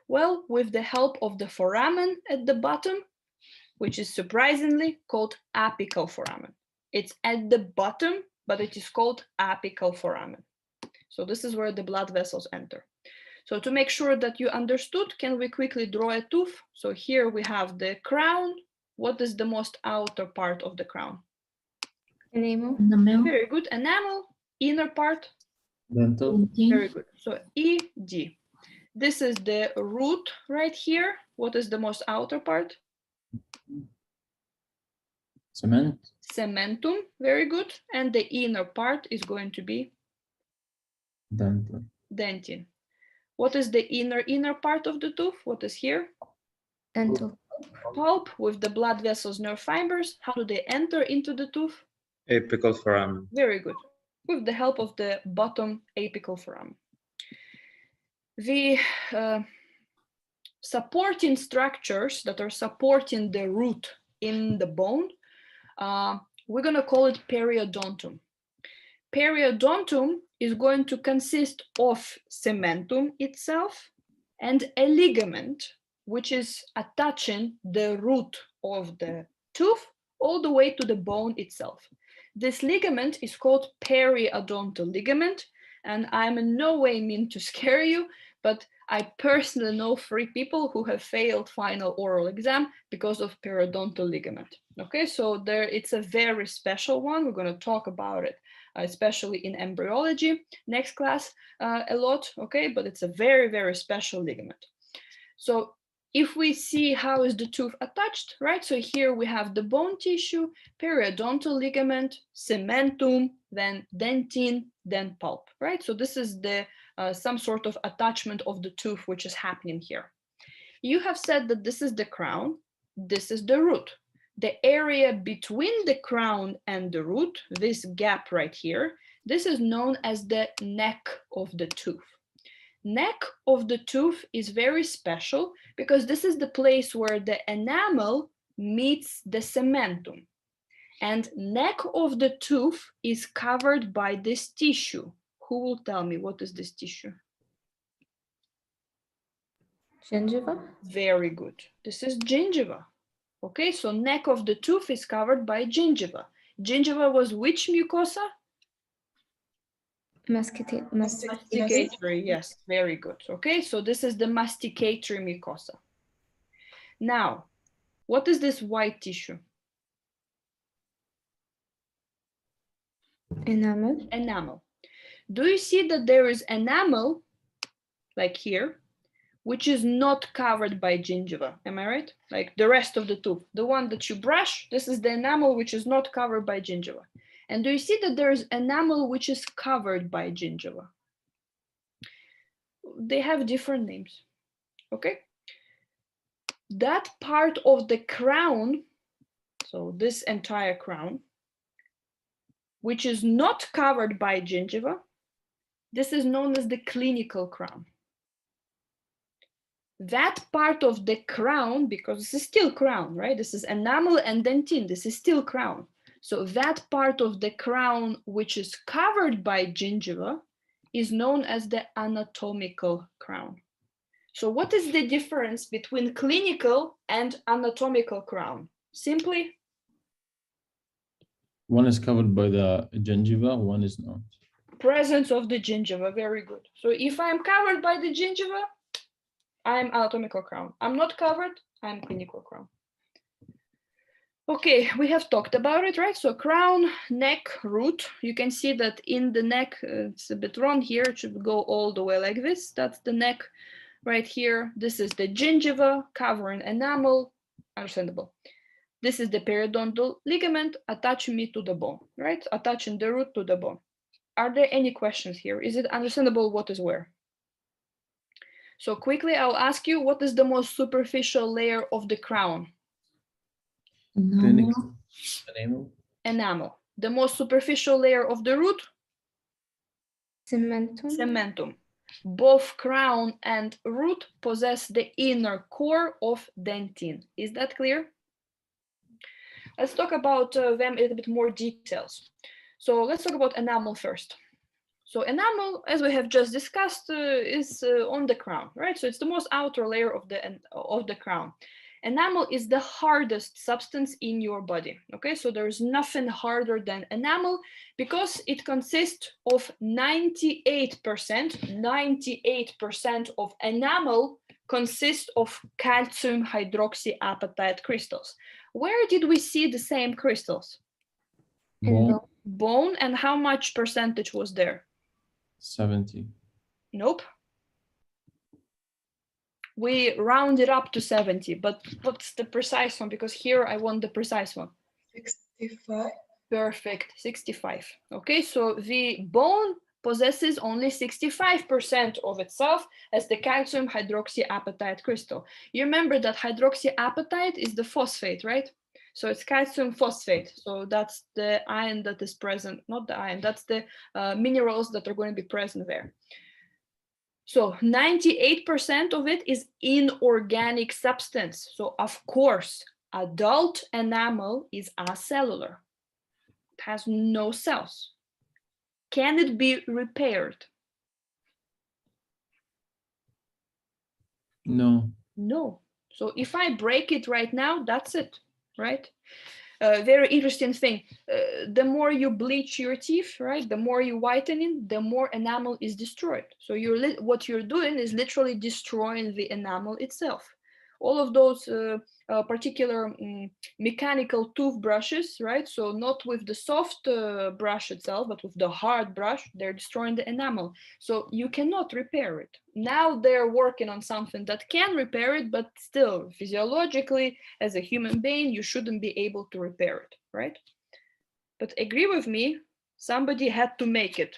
Well, with the help of the foramen at the bottom, which is surprisingly called apical foramen. It's at the bottom, but it is called apical foramen. So this is where the blood vessels enter. So to make sure that you understood, can we quickly draw a tooth? So here we have the crown. What is the most outer part of the crown?
Enamel.
Enamel.
Very good. Enamel. Inner part.
Dental.
Dentin.
Very good. So ED. This is the root right here. What is the most outer part?
Cement.
Cementum. Very good. And the inner part is going to be
Dental.
dentin. What is the inner part of the tooth? What is here?
Dental.
Pulp with the blood vessels, nerve fibers. How do they enter into the tooth?
Apical foramen.
Very good. With the help of the bottom apical foramen. The supporting structures that are supporting the root in the bone, we're going to call it periodontum. Periodontum is going to consist of cementum itself and a ligament, which is attaching the root of the tooth all the way to the bone itself. This ligament is called periodontal ligament, and I'm in no way mean to scare you, but I personally know 3 people who have failed final oral exam because of periodontal ligament. Okay, so it's a very special one. We're going to talk about it, especially in embryology next class a lot, okay, but it's a very, very special ligament. So if we see how is the tooth attached, right? So here we have the bone tissue, periodontal ligament, cementum, then dentin, then pulp, right? So this is the some sort of attachment of the tooth which is happening here. You have said that this is the crown, this is the root. The area between the crown and the root, this gap right here, this is known as the neck of the tooth. Neck of the tooth is very special because this is the place where the enamel meets the cementum. And neck of the tooth is covered by this tissue. Who will tell me what is this tissue?
Gingiva.
Very good. This is gingiva. Okay, so neck of the tooth is covered by gingiva. Gingiva was which mucosa? Masticatory, yes, very good. Okay, so this is the masticatory mucosa. Now, what is this white tissue?
Enamel.
Enamel. Do you see that there is enamel, like here, which is not covered by gingiva? Am I right? Like the rest of the tooth, the one that you brush, this is the enamel which is not covered by gingiva. And do you see that there is enamel which is covered by gingiva? They have different names, okay? That part of the crown, so this entire crown, which is not covered by gingiva, this is known as the clinical crown. That part of the crown, because this is still crown, right? This is enamel and dentin, this is still crown. So that part of the crown which is covered by gingiva is known as the anatomical crown. So what is the difference between clinical and anatomical crown? Simply?
One is covered by the gingiva, one is not.
Presence of the gingiva, very good. So if I'm covered by the gingiva, I'm anatomical crown. I'm not covered, I'm clinical crown. Okay, we have talked about it, right? So crown, neck, root. You can see that in the neck, it's a bit wrong here. It should go all the way like this. That's the neck right here. This is the gingiva covering enamel, understandable. This is the periodontal ligament attaching me to the bone, right? Attaching the root to the bone. Are there any questions here? Is it understandable what is where? So quickly, I'll ask you, what is the most superficial layer of the crown?
Enamel.
Enamel.
Enamel. The most superficial layer of the root?
Cementum.
Cementum. Both crown and root possess the inner core of dentin. Is that clear? Let's talk about them in a little bit more details. So let's talk about enamel first. So enamel, as we have just discussed, is on the crown, right? So it's the most outer layer of the crown. Enamel is the hardest substance in your body. Okay, so there's nothing harder than enamel because it consists of 98% of enamel consists of calcium hydroxyapatite crystals. Where did we see the same crystals?
In
Bone,
Bone, and how much percentage was there?
70.
Nope. We round it up to 70, but what's the precise one? Because here I want the precise one.
65.
Perfect, 65. Okay, so the bone possesses only 65% of itself as the calcium hydroxyapatite crystal. You remember that hydroxyapatite is the phosphate, right? So it's calcium phosphate. So that's the ion that is present, not the ion, that's the minerals that are going to be present there. So 98% of it is inorganic substance. So of course, adult enamel is acellular. It has no cells. Can it be repaired?
No.
No. So if I break it right now, that's it, right? Very interesting thing. The more you bleach your teeth, right, the more you whiten it, the more enamel is destroyed. So what you're doing is literally destroying the enamel itself. All of those particular mechanical toothbrushes, right? So not with the soft brush itself, but with the hard brush, they're destroying the enamel. So you cannot repair it. Now they're working on something that can repair it, but still, physiologically, as a human being, you shouldn't be able to repair it, right? But agree with me, somebody had to make it.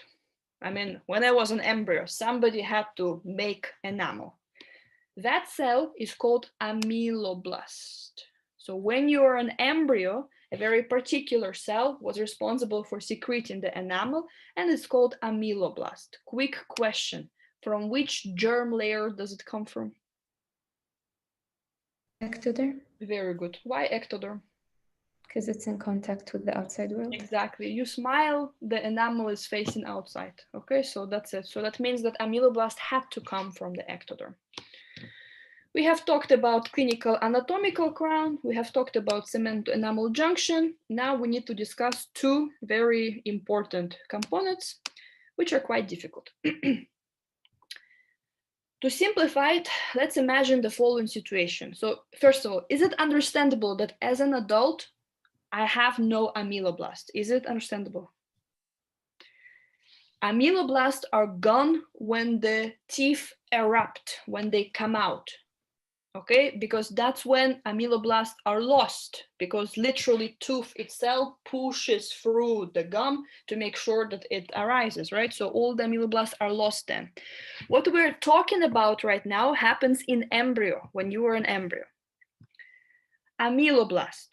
I mean, when I was an embryo, somebody had to make enamel. That cell is called ameloblast. So when you are an embryo, a very particular cell was responsible for secreting the enamel, and it's called ameloblast. Quick question, from which germ layer does it come from?
Ectoderm,
Very good. Why ectoderm?
because it's in contact with the outside world.
Exactly. You smile, the enamel is facing outside. Okay, so that's it. So that means that ameloblast had to come from the ectoderm. We have talked about clinical anatomical crown. We have talked about cement to enamel junction. Now we need to discuss two very important components, which are quite difficult. To simplify it, let's imagine the following situation. So first of all, is it understandable that as an adult, I have no ameloblast? Is it understandable? Ameloblasts are gone when the teeth erupt, when they come out. Okay, because that's when ameloblasts are lost, because literally tooth itself pushes through the gum to make sure that it arises, right? So all the ameloblasts are lost then. What we're talking about right now happens in embryo, when you are an embryo. Ameloblast,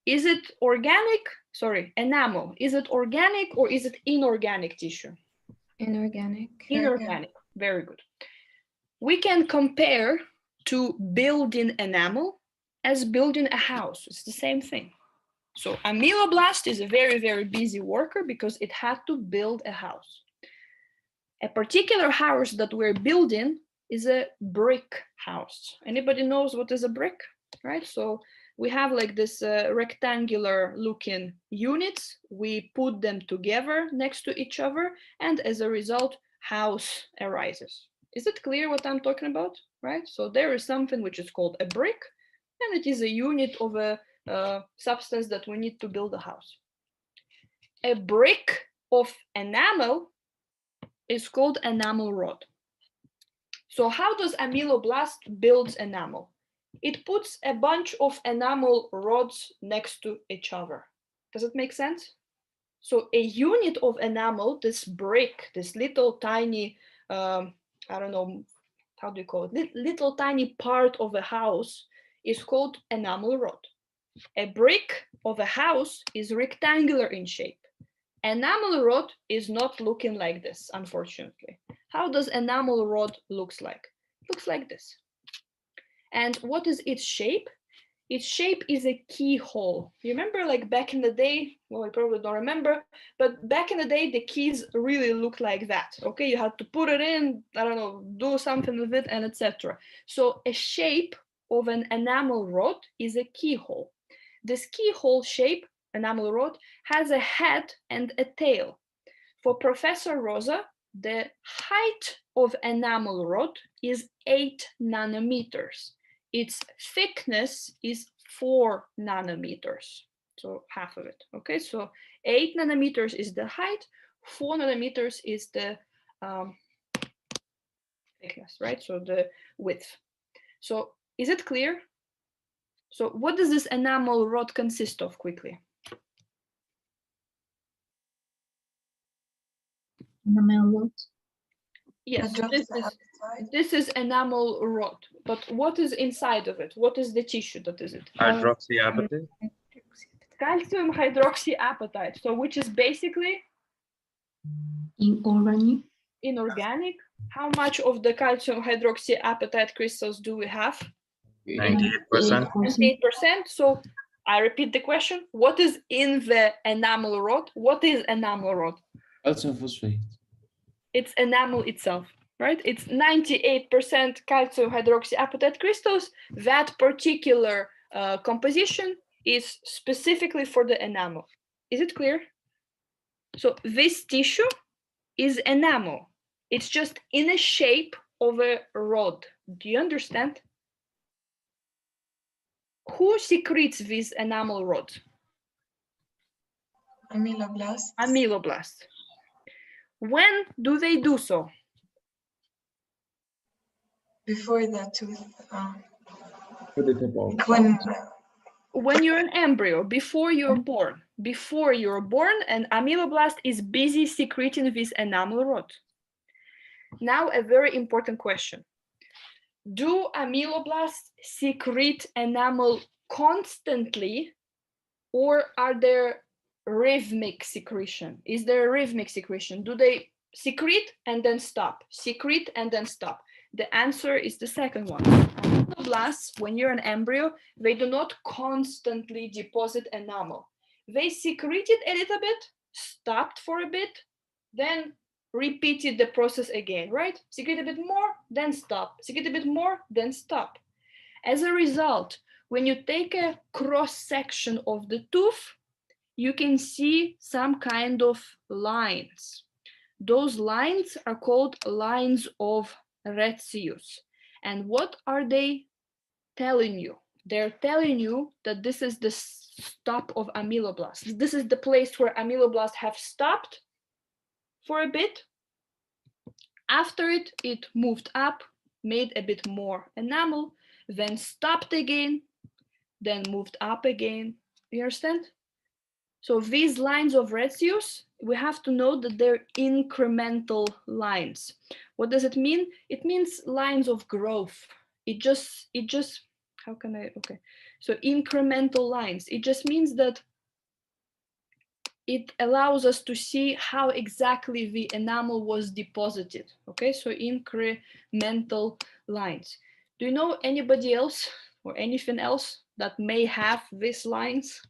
is it organic? Sorry, enamel, is it organic or is it inorganic tissue?
Inorganic.
Inorganic, very good. We can compare to building enamel as building a house. It's the same thing. So ameloblast is a very, very busy worker because it had to build a house. A particular house that we're building is a brick house. Anybody knows what is a brick, right? So we have like this rectangular looking units. We put them together next to each other, and as a result, house arises. Is it clear what I'm talking about, right? So there is something which is called a brick, and it is a unit of a substance that we need to build a house. A brick of enamel is called enamel rod. So how does ameloblast build enamel? It puts a bunch of enamel rods next to each other. Does it make sense? So a unit of enamel, this brick, this little tiny, I don't know, how do you call it? Little tiny part of a house is called enamel rod. A brick of a house is rectangular in shape. Enamel rod is not looking like this, unfortunately. How does enamel rod looks like? It looks like this. And what is its shape? Its shape is a keyhole. You remember like back in the day, well, I probably don't remember, but back in the day, the keys really looked like that. Okay, you had to put it in, I don't know, do something with it and etc. So a shape of an enamel rod is a keyhole. This keyhole shape, enamel rod, has a head and a tail. For Professor Rosa, the height of enamel rod is 8 nanometers. Its thickness is 4 nanometers, so half of it. Okay, so 8 nanometers is the height, 4 nanometers is the thickness, right? So the width. So is it clear? So what does this enamel rod consist of quickly?
Enamel rod.
Yes,
Hydroxy
this is enamel rod, but what is inside of it? What is the tissue that is it?
Hydroxyapatite.
Calcium hydroxyapatite, so which is basically inorganic. How much of the calcium hydroxyapatite crystals do we have?
98%.
98%. So I repeat the question, what is in the enamel rod? What is enamel rod?
Calcium phosphate.
It's enamel itself, right? It's 98% calcium hydroxyapatite crystals. That particular composition is specifically for the enamel. Is it clear? So this tissue is enamel. It's just in a shape of a rod. Do you understand? Who secretes this enamel rod?
Ameloblasts.
Ameloblasts. When do they do so?
Before the tooth.
Put the tip out.
When you're an embryo, before you're born. Before you're born, an ameloblast is busy secreting this enamel rod. Now, a very important question. Do ameloblasts secrete enamel constantly, or are there rhythmic secretion? Is there a rhythmic secretion? Do they secrete and then stop? Secrete and then stop? The answer is the second one. Ameloblasts, when you're an embryo, they do not constantly deposit enamel. They secreted a little bit, stopped for a bit, then repeated the process again, right? Secrete a bit more, then stop. Secrete a bit more, then stop. As a result, when you take a cross-section of the tooth, you can see some kind of lines. Those lines are called lines of Retzius. And what are they telling you? They're telling you that this is the stop of ameloblasts. This is the place where ameloblasts have stopped for a bit. After it, it moved up, made a bit more enamel, then stopped again, then moved up again. You understand? So these lines of Retzius, we have to know that they're incremental lines. What does it mean? It means lines of growth. It just, how can I, okay. So incremental lines, it just means that it allows us to see how exactly the enamel was deposited. Okay, so incremental lines. Do you know anybody else or anything else that may have these lines?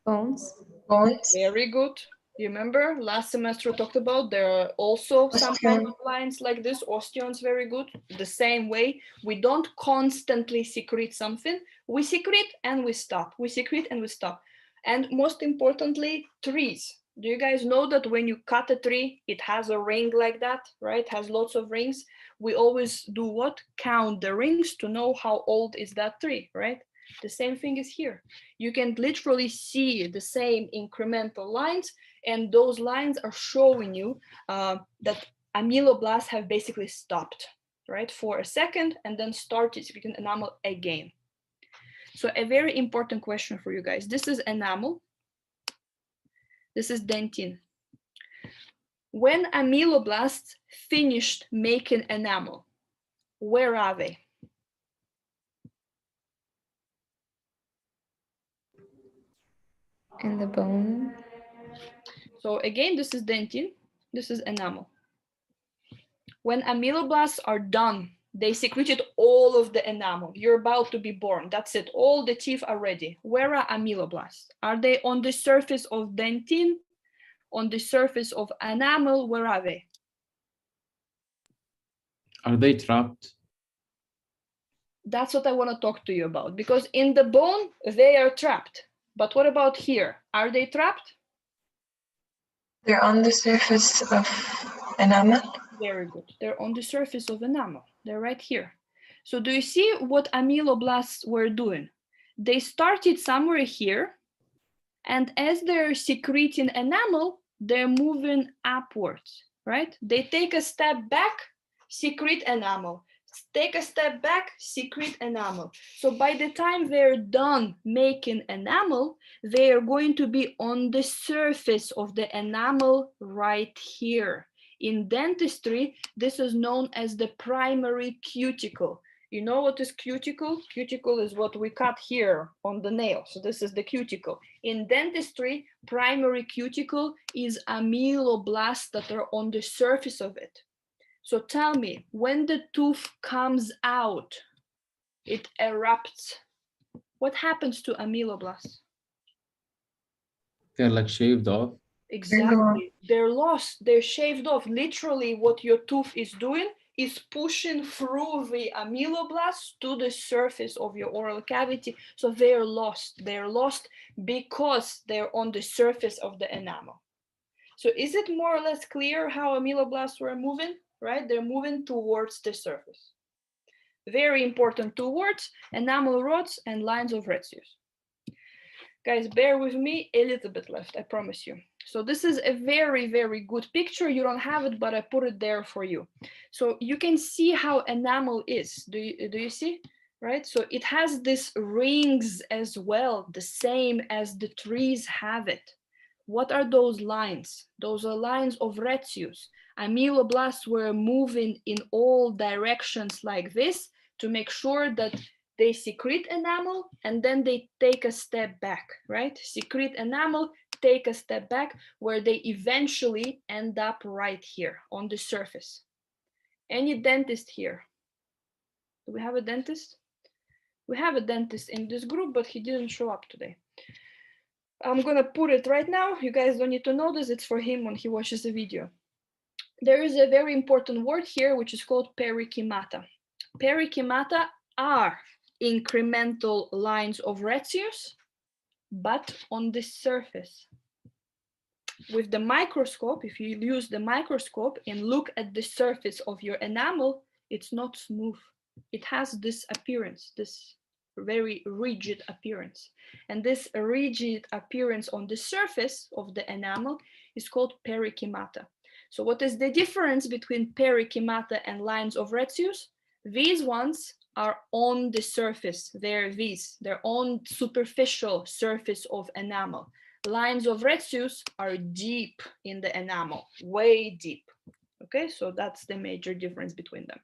Bones.
Bones.
Very good. You remember last semester we talked about there are also some kind of lines like this. Osteons, very good. The same way, we don't constantly secrete something. We secrete and we stop. We secrete and we stop. And most importantly, trees. Do you guys know that when you cut a tree, it has a ring like that, right? It has lots of rings. We always do what? Count the rings to know how old is that tree, right? The same thing is here. You can literally see the same incremental lines, and those lines are showing you that ameloblasts have basically stopped, right, for a second and then started secreting enamel again. So a very important question for you guys. This is enamel. This is dentin. When ameloblasts finished making enamel, where are they?
And the bone.
So again, this is dentin, this is enamel. When ameloblasts are done, they secreted all of the enamel. You're about to be born. That's it. All the teeth are ready. Where are ameloblasts? Are they on the surface of dentin? On the surface of enamel? Where are they?
Are they trapped?
That's what I want to talk to you about, because in the bone, they are trapped. But what about here? Are they trapped?
They're on the surface of enamel.
Very good. They're on the surface of enamel. They're right here. So do you see what ameloblasts were doing? They started somewhere here, and as they're secreting enamel, they're moving upwards, right? They take a step back, secrete enamel. Take a step back, secrete enamel. So by the time they're done making enamel, they are going to be on the surface of the enamel right here. In dentistry, this is known as the primary cuticle. You know what is cuticle? Cuticle is what we cut here on the nail. So this is the cuticle. In dentistry, primary cuticle is ameloblasts that are on the surface of it. So tell me, when the tooth comes out, it erupts. What happens to ameloblasts?
They're like shaved off.
Exactly. They're lost. They're shaved off. Literally, what your tooth is doing is pushing through the ameloblasts to the surface of your oral cavity. So they're lost. They're lost because they're on the surface of the enamel. So is it more or less clear how ameloblasts were moving? Right? They're moving towards the surface. Very important two words: enamel rods and lines of Retzius. Guys, bear with me, a little bit left, I promise you. So this is a very, very good picture. You don't have it, but I put it there for you. So you can see how enamel is. Do you see? Right? So it has these rings as well, the same as the trees have it. What are those lines? Those are lines of Retzius. Ameloblasts were moving in all directions like this to make sure that they secrete enamel and then they take a step back, right? Secrete enamel, take a step back, where they eventually end up right here on the surface. Any dentist here? Do we have a dentist? We have a dentist in this group, but he didn't show up today. I'm gonna put it right now. You guys don't need to know this. It's for him when he watches the video. There is a very important word here, which is called perikymata. Perikymata are incremental lines of Retzius, but on the surface. With the microscope, if you use the microscope and look at the surface of your enamel, it's not smooth. It has this appearance, this very rigid appearance. And this rigid appearance on the surface of the enamel is called perikymata. So what is the difference between perikymata and lines of Retzius? These ones are on the surface. They're on superficial surface of enamel. Lines of Retzius are deep in the enamel, way deep. Okay, so that's the major difference between them.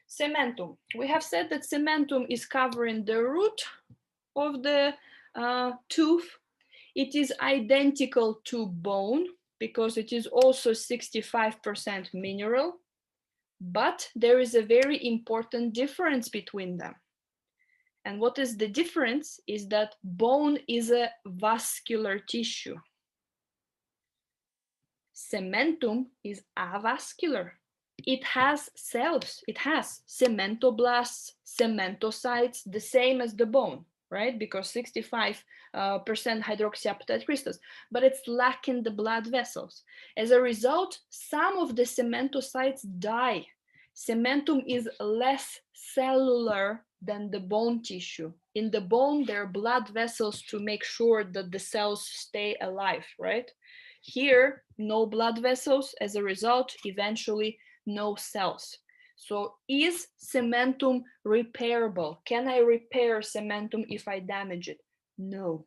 Cementum. We have said that cementum is covering the root of the tooth. It is identical to bone because it is also 65% mineral, but there is a very important difference between them. And what is the difference is that bone is a vascular tissue. Cementum is avascular. It has cells. It has cementoblasts, cementocytes, the same as the bone, right? Because 65% hydroxyapatite crystals, but it's lacking the blood vessels. As a result, some of the cementocytes die. Cementum is less cellular than the bone tissue. In the bone, there are blood vessels to make sure that the cells stay alive, right? Here, no blood vessels. As a result, eventually, no cells. So is cementum repairable? Can I repair cementum if I damage it? No,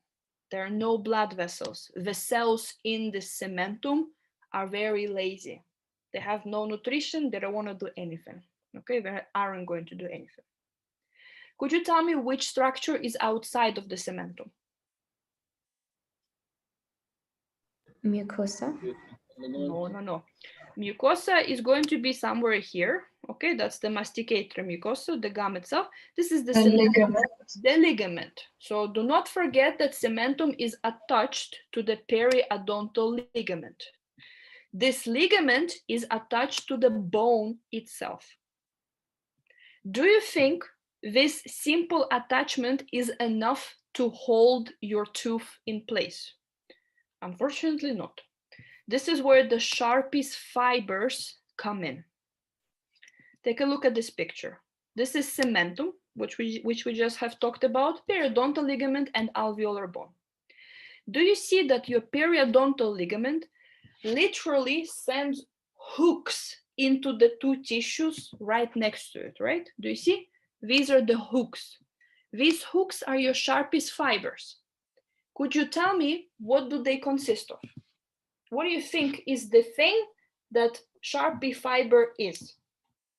there are no blood vessels. The cells in the cementum are very lazy. They have no nutrition. They don't want to do anything. Okay, they aren't going to do anything. Could you tell me which structure is outside of the cementum?
Mucosa?
No. Mucosa is going to be somewhere here. Okay, that's the masticatory mucosa, the gum itself. This is the
ligament.
The ligament. So do not forget that cementum is attached to the periodontal ligament. This ligament is attached to the bone itself. Do you think this simple attachment is enough to hold your tooth in place? Unfortunately not. This is where the Sharpie's fibers come in. Take a look at this picture. This is cementum, which we just have talked about, periodontal ligament and alveolar bone. Do you see that your periodontal ligament literally sends hooks into the two tissues right next to it, right? Do you see? These are the hooks. These hooks are your Sharpie's fibers. Could you tell me what do they consist of? What do you think is the thing that Sharpie fiber is?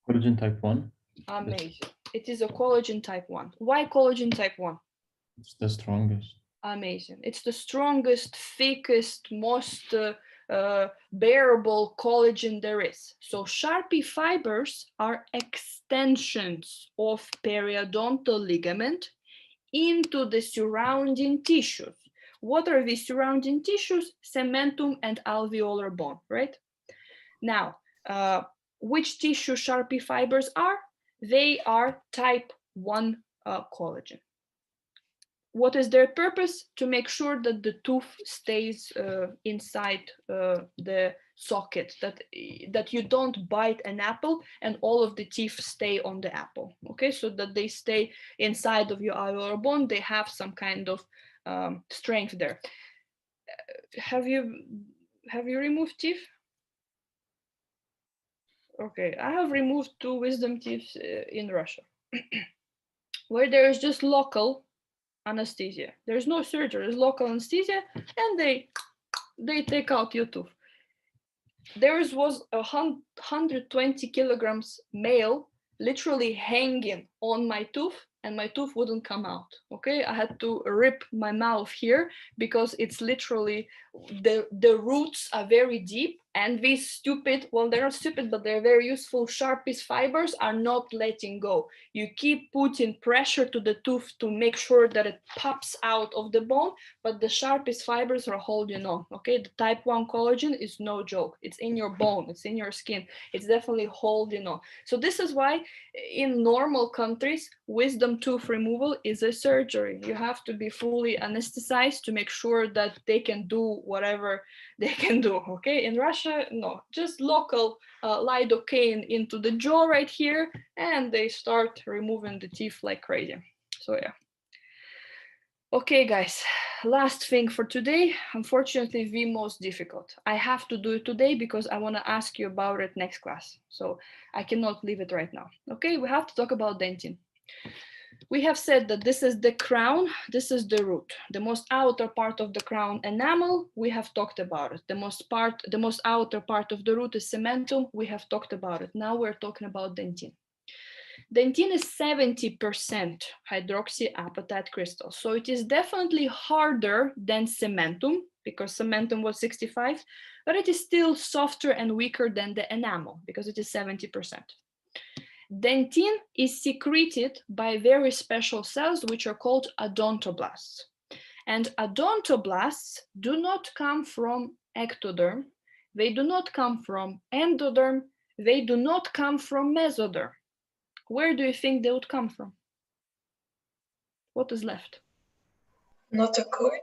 Collagen type 1.
Amazing. It is a collagen type 1. Why collagen type 1?
It's the strongest.
Amazing. It's the strongest, thickest, most bearable collagen there is. So Sharpie fibers are extensions of periodontal ligament into the surrounding tissues. What are these surrounding tissues? Cementum and alveolar bone, right? Now, which tissue Sharpie fibers are? They are type 1 collagen. What is their purpose? To make sure that the tooth stays inside the socket, that you don't bite an apple and all of the teeth stay on the apple, okay? So that they stay inside of your alveolar bone, they have some kind of strength there. Have you removed teeth? Okay, I have removed 2 wisdom teeth in Russia, where there is just local anesthesia. There's no surgery, there's local anesthesia, and they take out your tooth. Theirs was 120 kilograms male, literally hanging on my tooth, and my tooth wouldn't come out. Okay, I had to rip my mouth here because it's literally the roots are very deep, and these stupid, well, they're not stupid, but they're very useful Sharpie's fibers are not letting go. You keep putting pressure to the tooth to make sure that it pops out of the bone, but the Sharpie's fibers are holding on. Okay, the type 1 collagen is no joke. It's in your bone, it's in your skin, it's definitely holding on. So this is why in normal countries, wisdom tooth removal is a surgery. You have to be fully anesthetized to make sure that they can do whatever they can do. Okay, in Russia, no, just local lidocaine into the jaw right here, and they start removing the teeth like crazy. So yeah. Okay, guys, last thing for today, unfortunately, the most difficult. I have to do it today because I want to ask you about it next class. So I cannot leave it right now. Okay, we have to talk about dentin. We have said that this is the crown, this is the root. The most outer part of the crown, enamel, we have talked about it. The most outer part of the root is cementum, we have talked about it. Now we're talking about dentin. Dentin is 70% hydroxyapatite crystal. So it is definitely harder than cementum because cementum was 65, but it is still softer and weaker than the enamel because it is 70%. Dentin is secreted by very special cells which are called odontoblasts. And odontoblasts do not come from ectoderm, they do not come from endoderm, they do not come from mesoderm. Where do you think they would come from? What is left?
Notochord.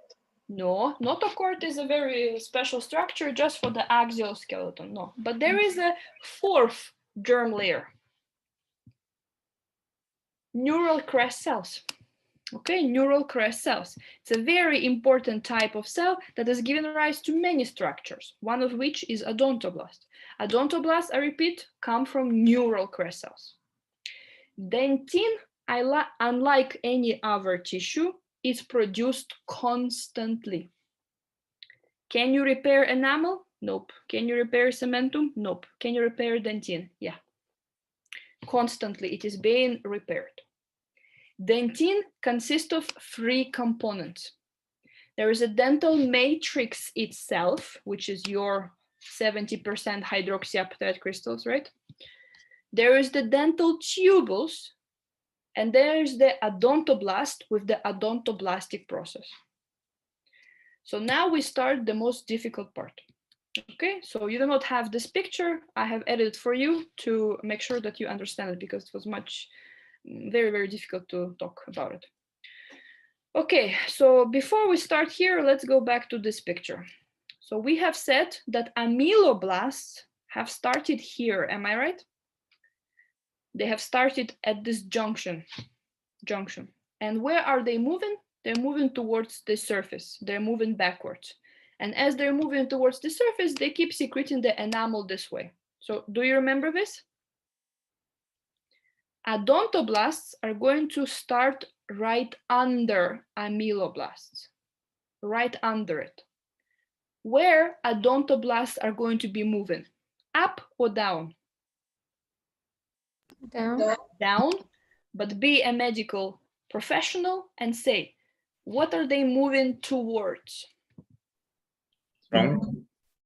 No, notochord is a very special structure just for the axial skeleton. No, but there is a 4th germ layer. Neural crest cells. Okay, neural crest cells. It's a very important type of cell that has given rise to many structures, one of which is odontoblast. Odontoblasts, I repeat, come from neural crest cells. Dentin, unlike any other tissue, is produced constantly. Can you repair enamel? Nope. Can you repair cementum? Nope. Can you repair dentin? Yeah. Constantly, it is being repaired. Dentin consists of 3 components. There is a dental matrix itself, which is your 70% hydroxyapatite crystals, right? There is the dental tubules, and there is the odontoblast with the odontoblastic process. So now we start the most difficult part. Okay, so you do not have this picture. I have edited for you to make sure that you understand it because it was much very, very difficult to talk about it. Okay, so before we start here, let's go back to this picture. So we have said that amyloblasts have started here, am I right? They have started at this junction. And where are they moving? They're moving towards the surface. They're moving backwards. And as they're moving towards the surface, they keep secreting the enamel this way. So do you remember this? Odontoblasts are going to start right under amyloblasts, right under it. Where odontoblasts are going to be moving? Up or down?
Down.
Down, but be a medical professional and say, what are they moving towards?
Trunk.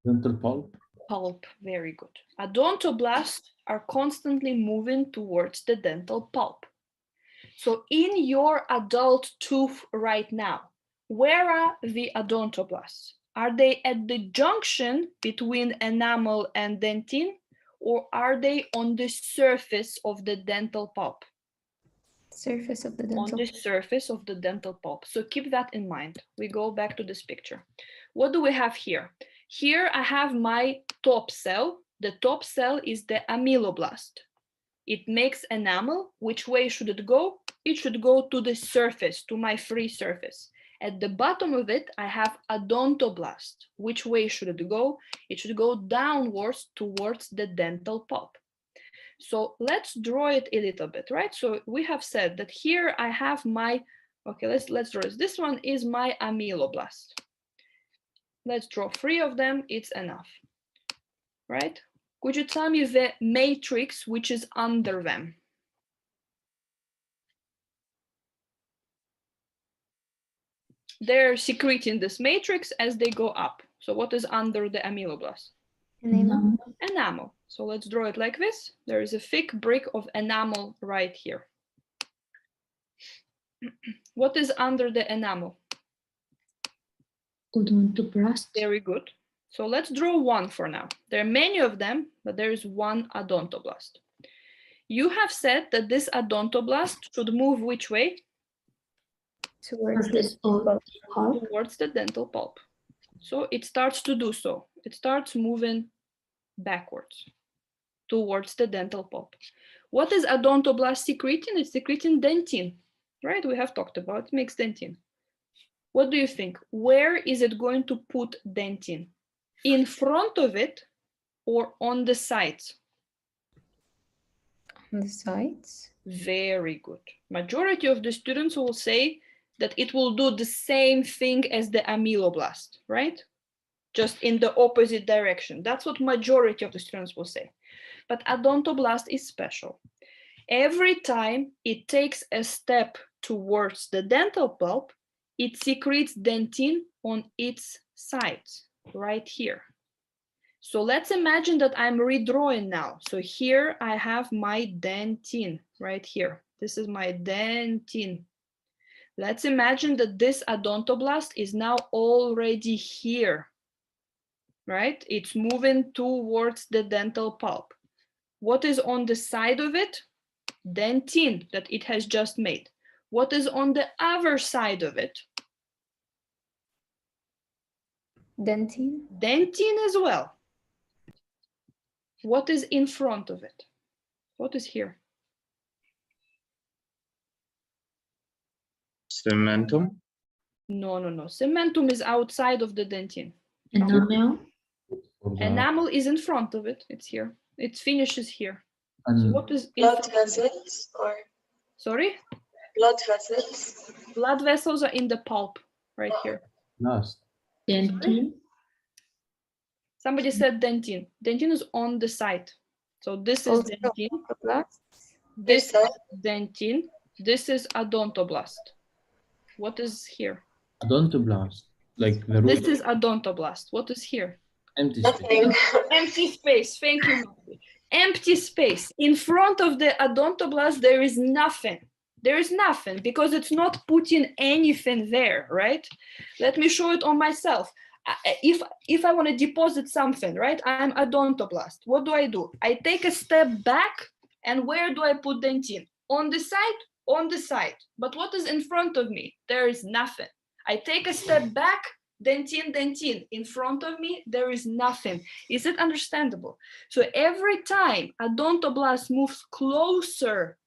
Dental pulp.
Pulp, very good. Odontoblasts are constantly moving towards the dental pulp. So in your adult tooth right now, where are the odontoblasts? Are they at the junction between enamel and dentine, or are they on the surface of the dental pulp?
Surface of the dental.
On the surface of the dental pulp. So keep that in mind. We go back to this picture. What do we have here? Here I have my top cell. The top cell is the amyloblast. It makes enamel. Which way should it go? It should go to the surface, to my free surface. At the bottom of it, I have odontoblast. Which way should it go? It should go downwards towards the dental pulp. So let's draw it a little bit, right? So we have said that here I have my, okay, let's draw this. This one is my amyloblast. Let's draw 3 of them, it's enough, right? Could you tell me the matrix which is under them? They're secreting this matrix as they go up. So what is under the amyloblast?
Enamel.
Enamel. So let's draw it like this. There is a thick brick of enamel right here. What is under the enamel?
Odontoblast.
Very good. So let's draw one for now. There are many of them, but there is one odontoblast. You have said that this odontoblast should move which way?
Towards
Surface
the
of
pulp.
pulp.
Towards the dental pulp. So it starts to do so. It starts moving backwards towards the dental pulp. What is odontoblast secreting? It's secreting dentine, right? We have talked about it, makes dentine. What do you think? Where is it going to put dentine? In front of it or on the sides?
On the sides.
Very good. Majority of the students will say that it will do the same thing as the amyloblast, right? Just in the opposite direction. That's what majority of the students will say. But odontoblast is special. Every time it takes a step towards the dental pulp, it secretes dentine on its sides, right here. So let's imagine that I'm redrawing now. So here I have my dentine right here. This is my dentine. Let's imagine that this odontoblast is now already here, right? It's moving towards the dental pulp. What is on the side of it? Dentine that it has just made. What is on the other side of it?
Dentine.
Dentine as well. What is in front of it? What is here?
Cementum.
No. Cementum is outside of the dentine.
Enamel.
Enamel is in front of it. It's here. It finishes here. So
And
what is in
Blood
front?
vessels or
Sorry?
blood vessels?
Blood vessels are in the pulp right here.
last.
Dentine.
Somebody said dentine. Dentine is on the side. So this is
Also
dentine.
odontoblast.
This is
side?
dentine. This is odontoblast. What is here?
Odontoblast. Like the
This
root.
is odontoblast. What is here?
Empty space.
Nothing.
Empty space. Thank you, Matthew. Empty space. In front of the odontoblast, there is nothing. There is nothing because it's not putting anything there, right? Let me show it on myself. If I want to deposit something, right? I'm odontoblast. What do? I take a step back, and where do I put dentine? On the side, on the side. But what is in front of me? There is nothing. I take a step back, dentin, dentin. In front of me, there is nothing. Is it understandable? So every time odontoblast moves closer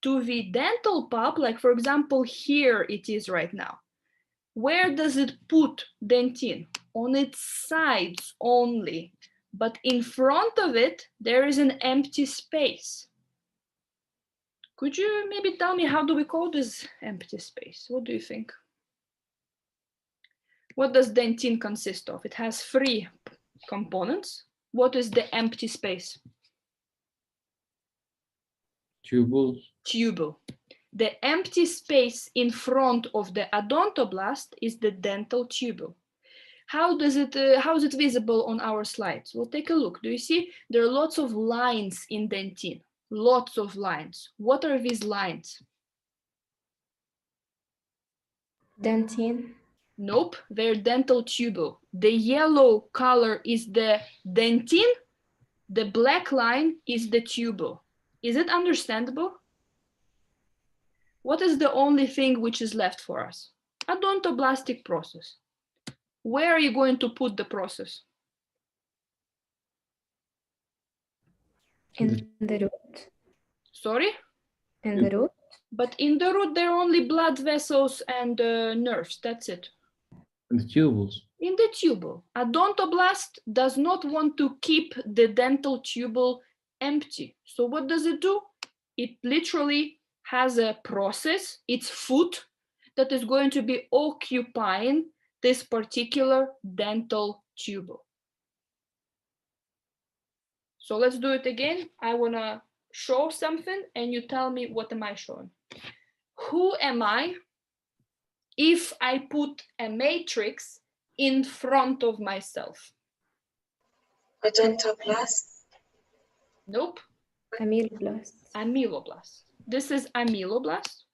to the dental pulp, like for example, here it is right now, where does it put dentin? On its sides only. But in front of it, there is an empty space. Could you maybe tell me how do we call this empty space? What do you think? What does dentin consist of? It has 3 components. What is the empty space?
Tubules.
Tubule. The empty space in front of the odontoblast is the dental tubule. How is it visible on our slides? Well, take a look. Do you see? There are lots of lines in dentin. Lots of lines. What are these lines?
Dentin.
Nope, they're dental tubule. The yellow color is the dentin. The black line is the tubule. Is it understandable? What is the only thing which is left for us? Odontoblastic process. Where are you going to put the process?
In the root.
Sorry?
In the root.
But in the root, there are only blood vessels and nerves. That's it.
The tubules.
In the tubule. Odontoblast does not want to keep the dental tubule empty. So what does it do? It literally has a process, its foot, that is going to be occupying this particular dental tubule. So let's do it again. I want to show something and you tell me what am I showing. Who am I if I put a matrix in front of myself?
Odontoblast.
Nope.
Ameloblast.
Ameloblast. This is ameloblast.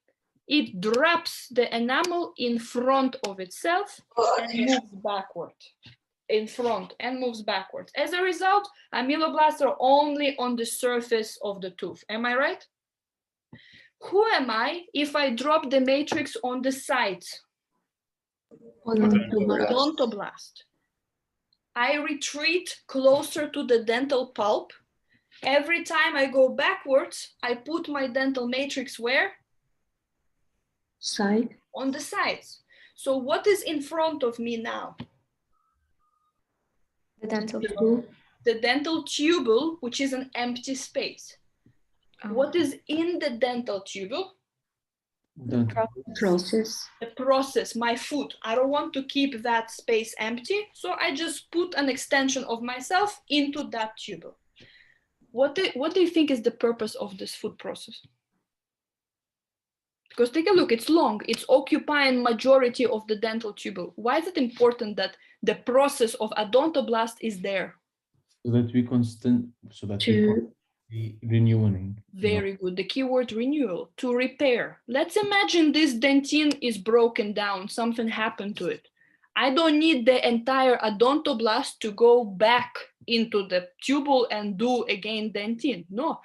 It drops the enamel in front of itself and moves backward. In front and moves backwards. As a result, ameloblasts are only on the surface of the tooth. Am I right? Who am I if I drop the matrix on the sides? Odontoblast. I retreat closer to the dental pulp. Every time I go backwards, I put my dental matrix where?
Side.
On the sides. So what is in front of me now?
The dental
Tubule.
The dental tubule, which is an empty space. What is in the dental tubule?
Process.
The process, my foot. I don't want to keep that space empty, so I just put an extension of myself into that tubule. What do you think is the purpose of this foot process? Because take a look, it's long, it's occupying majority of the dental tubule. Why is it important that the process of odontoblast is there?
So that we constantly renewing.
Very good. The keyword renewal, to repair. Let's imagine this dentin is broken down, something happened to it. I don't need the entire odontoblast to go back into the tubule and do again dentin. No.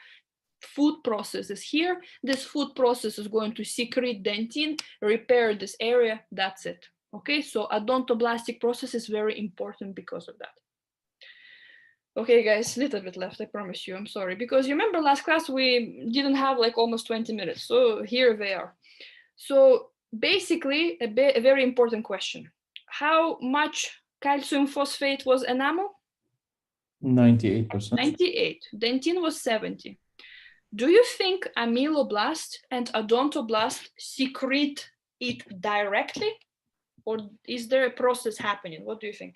Food process is here. This food process is going to secrete dentin, repair this area. That's it. Okay, so odontoblastic process is very important because of that. Okay, guys, little bit left, I promise you. I'm sorry, because you remember last class we didn't have like almost 20 minutes. So here they are. So basically, a very important question. How much calcium phosphate was enamel?
98%.
98. Dentin was 70. Do you think ameloblast and odontoblast secrete it directly? Or is there a process happening? What do you think?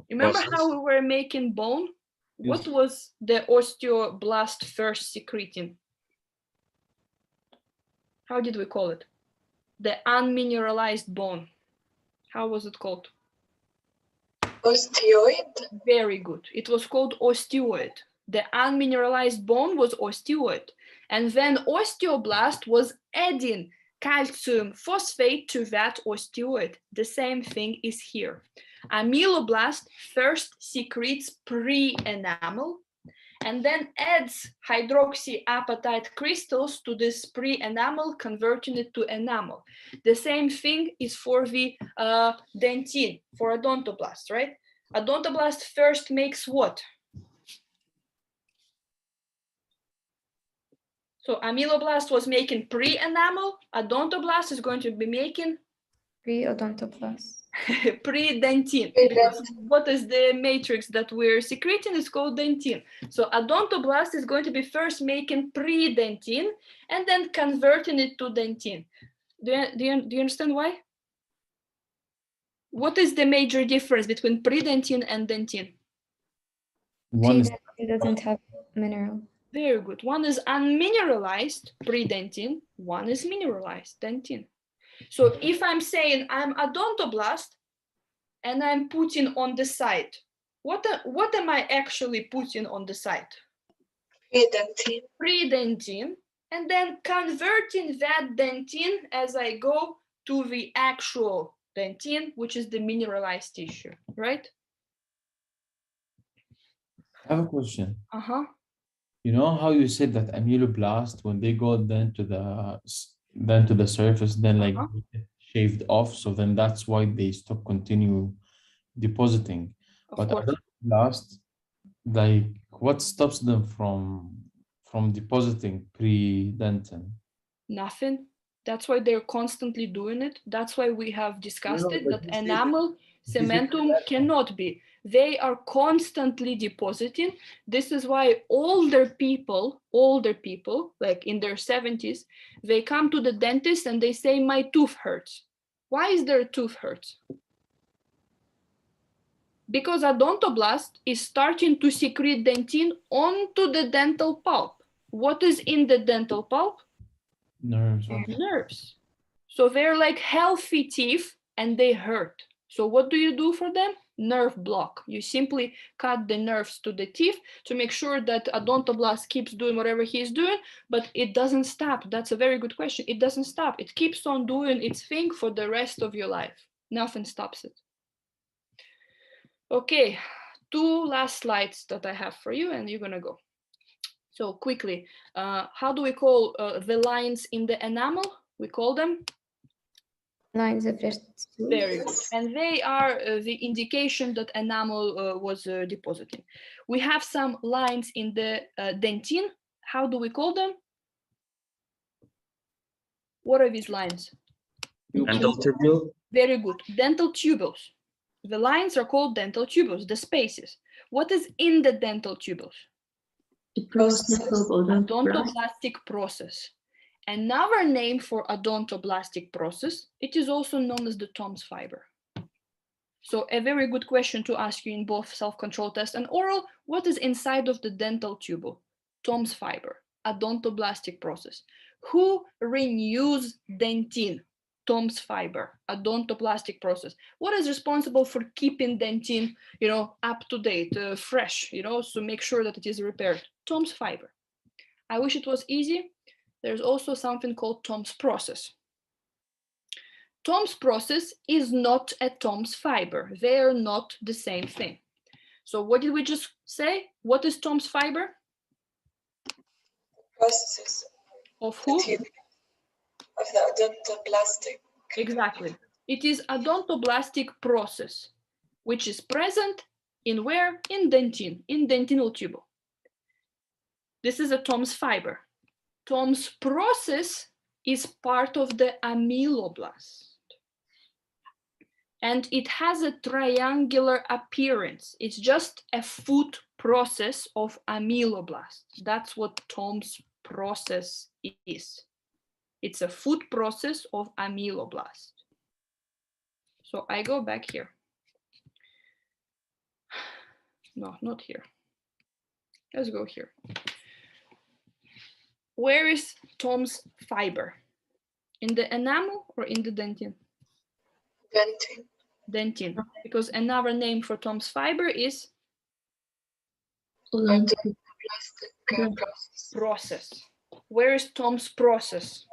Remember how we were making bone? What was the osteoblast first secreting? How did we call it? The unmineralized bone. How was it called?
Osteoid.
Very good. It was called osteoid. The unmineralized bone was osteoid. And then osteoblast was adding calcium phosphate to that osteoid. The same thing is here. Ameloblast first secretes pre-enamel, and then adds hydroxyapatite crystals to this pre-enamel, converting it to enamel. The same thing is for the dentine, for odontoblast, right? Odontoblast first makes what? So ameloblast was making pre-enamel, odontoblast is going to be making
Pre-odontoblast.
pre-dentine. Because what is the matrix that we're secreting? It's called dentine. So odontoblast is going to be first making pre-dentine and then converting it to dentine. Do you understand why? What is the major difference between pre-dentine and dentine?
One is
It doesn't have mineral.
Very good. One is unmineralized pre-dentine, one is mineralized dentine. So if I'm saying I'm odontoblast and I'm putting on the side, what am I actually putting on the side?
Pre-dentine.
Pre-dentine, and then converting that dentine as I go to the actual dentine, which is the mineralized tissue, right?
I have a question.
Uh-huh.
You know how you said that ameloblast, when they go then to the surface, then like get shaved off, so then that's why they stop continue depositing. But odontoblast, like what stops them from depositing pre-dentin?
Nothing. That's why they're constantly doing it. That's why we have discussed it, that enamel cementum cannot be. They are constantly depositing. This is why older people, like in their 70s, they come to the dentist and they say, my tooth hurts. Why is their tooth hurts? Because odontoblast is starting to secrete dentine onto the dental pulp. What is in the dental pulp?
Nerves.
Nerves. So they're like healthy teeth and they hurt. So what do you do for them? Nerve block. You simply cut the nerves to the teeth to make sure that odontoblast keeps doing whatever he's doing, but it doesn't stop. That's a very good question. It doesn't stop. It keeps on doing its thing for the rest of your life. Nothing stops it. Okay, 2 last slides that I have for you and you're gonna go. So quickly, how do we call the lines in the enamel? We call them
Lines of virtue.
very good. And they are the indication that enamel was depositing. We have some lines in the dentine. How do we call them? What are these lines?
Dental tubule.
Very good. Dental tubules. The lines are called dental tubules, the spaces. What is in the dental tubules?
The process of
Odontoblastic process. Another name for odontoblastic process, it is also known as the Tom's fiber. So a very good question to ask you in both self-control test and oral, what is inside of the dental tubule? Tom's fiber, odontoblastic process. Who renews dentine? Tom's fiber, odontoblastic process. What is responsible for keeping dentine, up to date, fresh, so make sure that it is repaired? Tom's fiber. I wish it was easy. There's also something called Tom's process. Tom's process is not a Tom's fiber. They are not the same thing. So what did we just say? What is Tom's fiber?
Processes.
Of who?
Of the odontoblastic.
Exactly. It is odontoblastic process, which is present in where? In dentine, in dentinal tubule. This is a Tom's fiber. Tom's process is part of the ameloblast. And it has a triangular appearance. It's just a foot process of ameloblast. That's what Tom's process is. It's a foot process of ameloblast. So I go back here. No, not here. Let's go here. Where is Tom's fiber? In the enamel or in the dentine?
Dentine.
Dentine, because another name for Tom's fiber is
Odontoblastic
process. Where is Tom's process?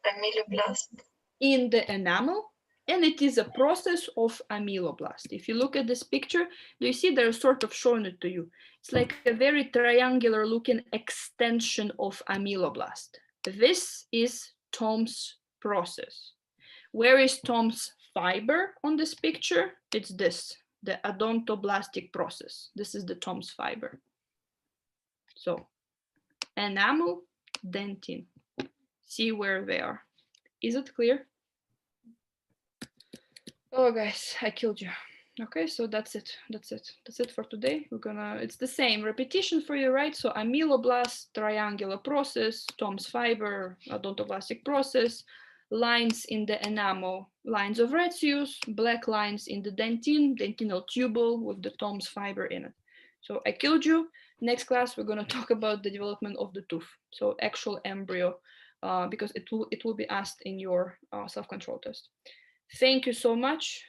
Ameloblast.
In the enamel And it is a process of ameloblast. If you look at this picture, do you see they're sort of showing it to you? It's like a very triangular looking extension of ameloblast. This is Tom's process. Where is Tom's fiber on this picture? It's this, the odontoblastic process. This is the Tom's fiber. So enamel, dentin. See where they are. Is it clear? Oh, guys, I killed you. Okay, so that's it. That's it for today. It's the same repetition for you, right? So ameloblast, triangular process, Tom's fiber, odontoblastic process, lines in the enamel, lines of Retzius, black lines in the dentin, dentinal tubule with the Tom's fiber in it. So I killed you. Next class, we're gonna talk about the development of the tooth. So actual embryo, because it will be asked in your self-control test. Thank you so much.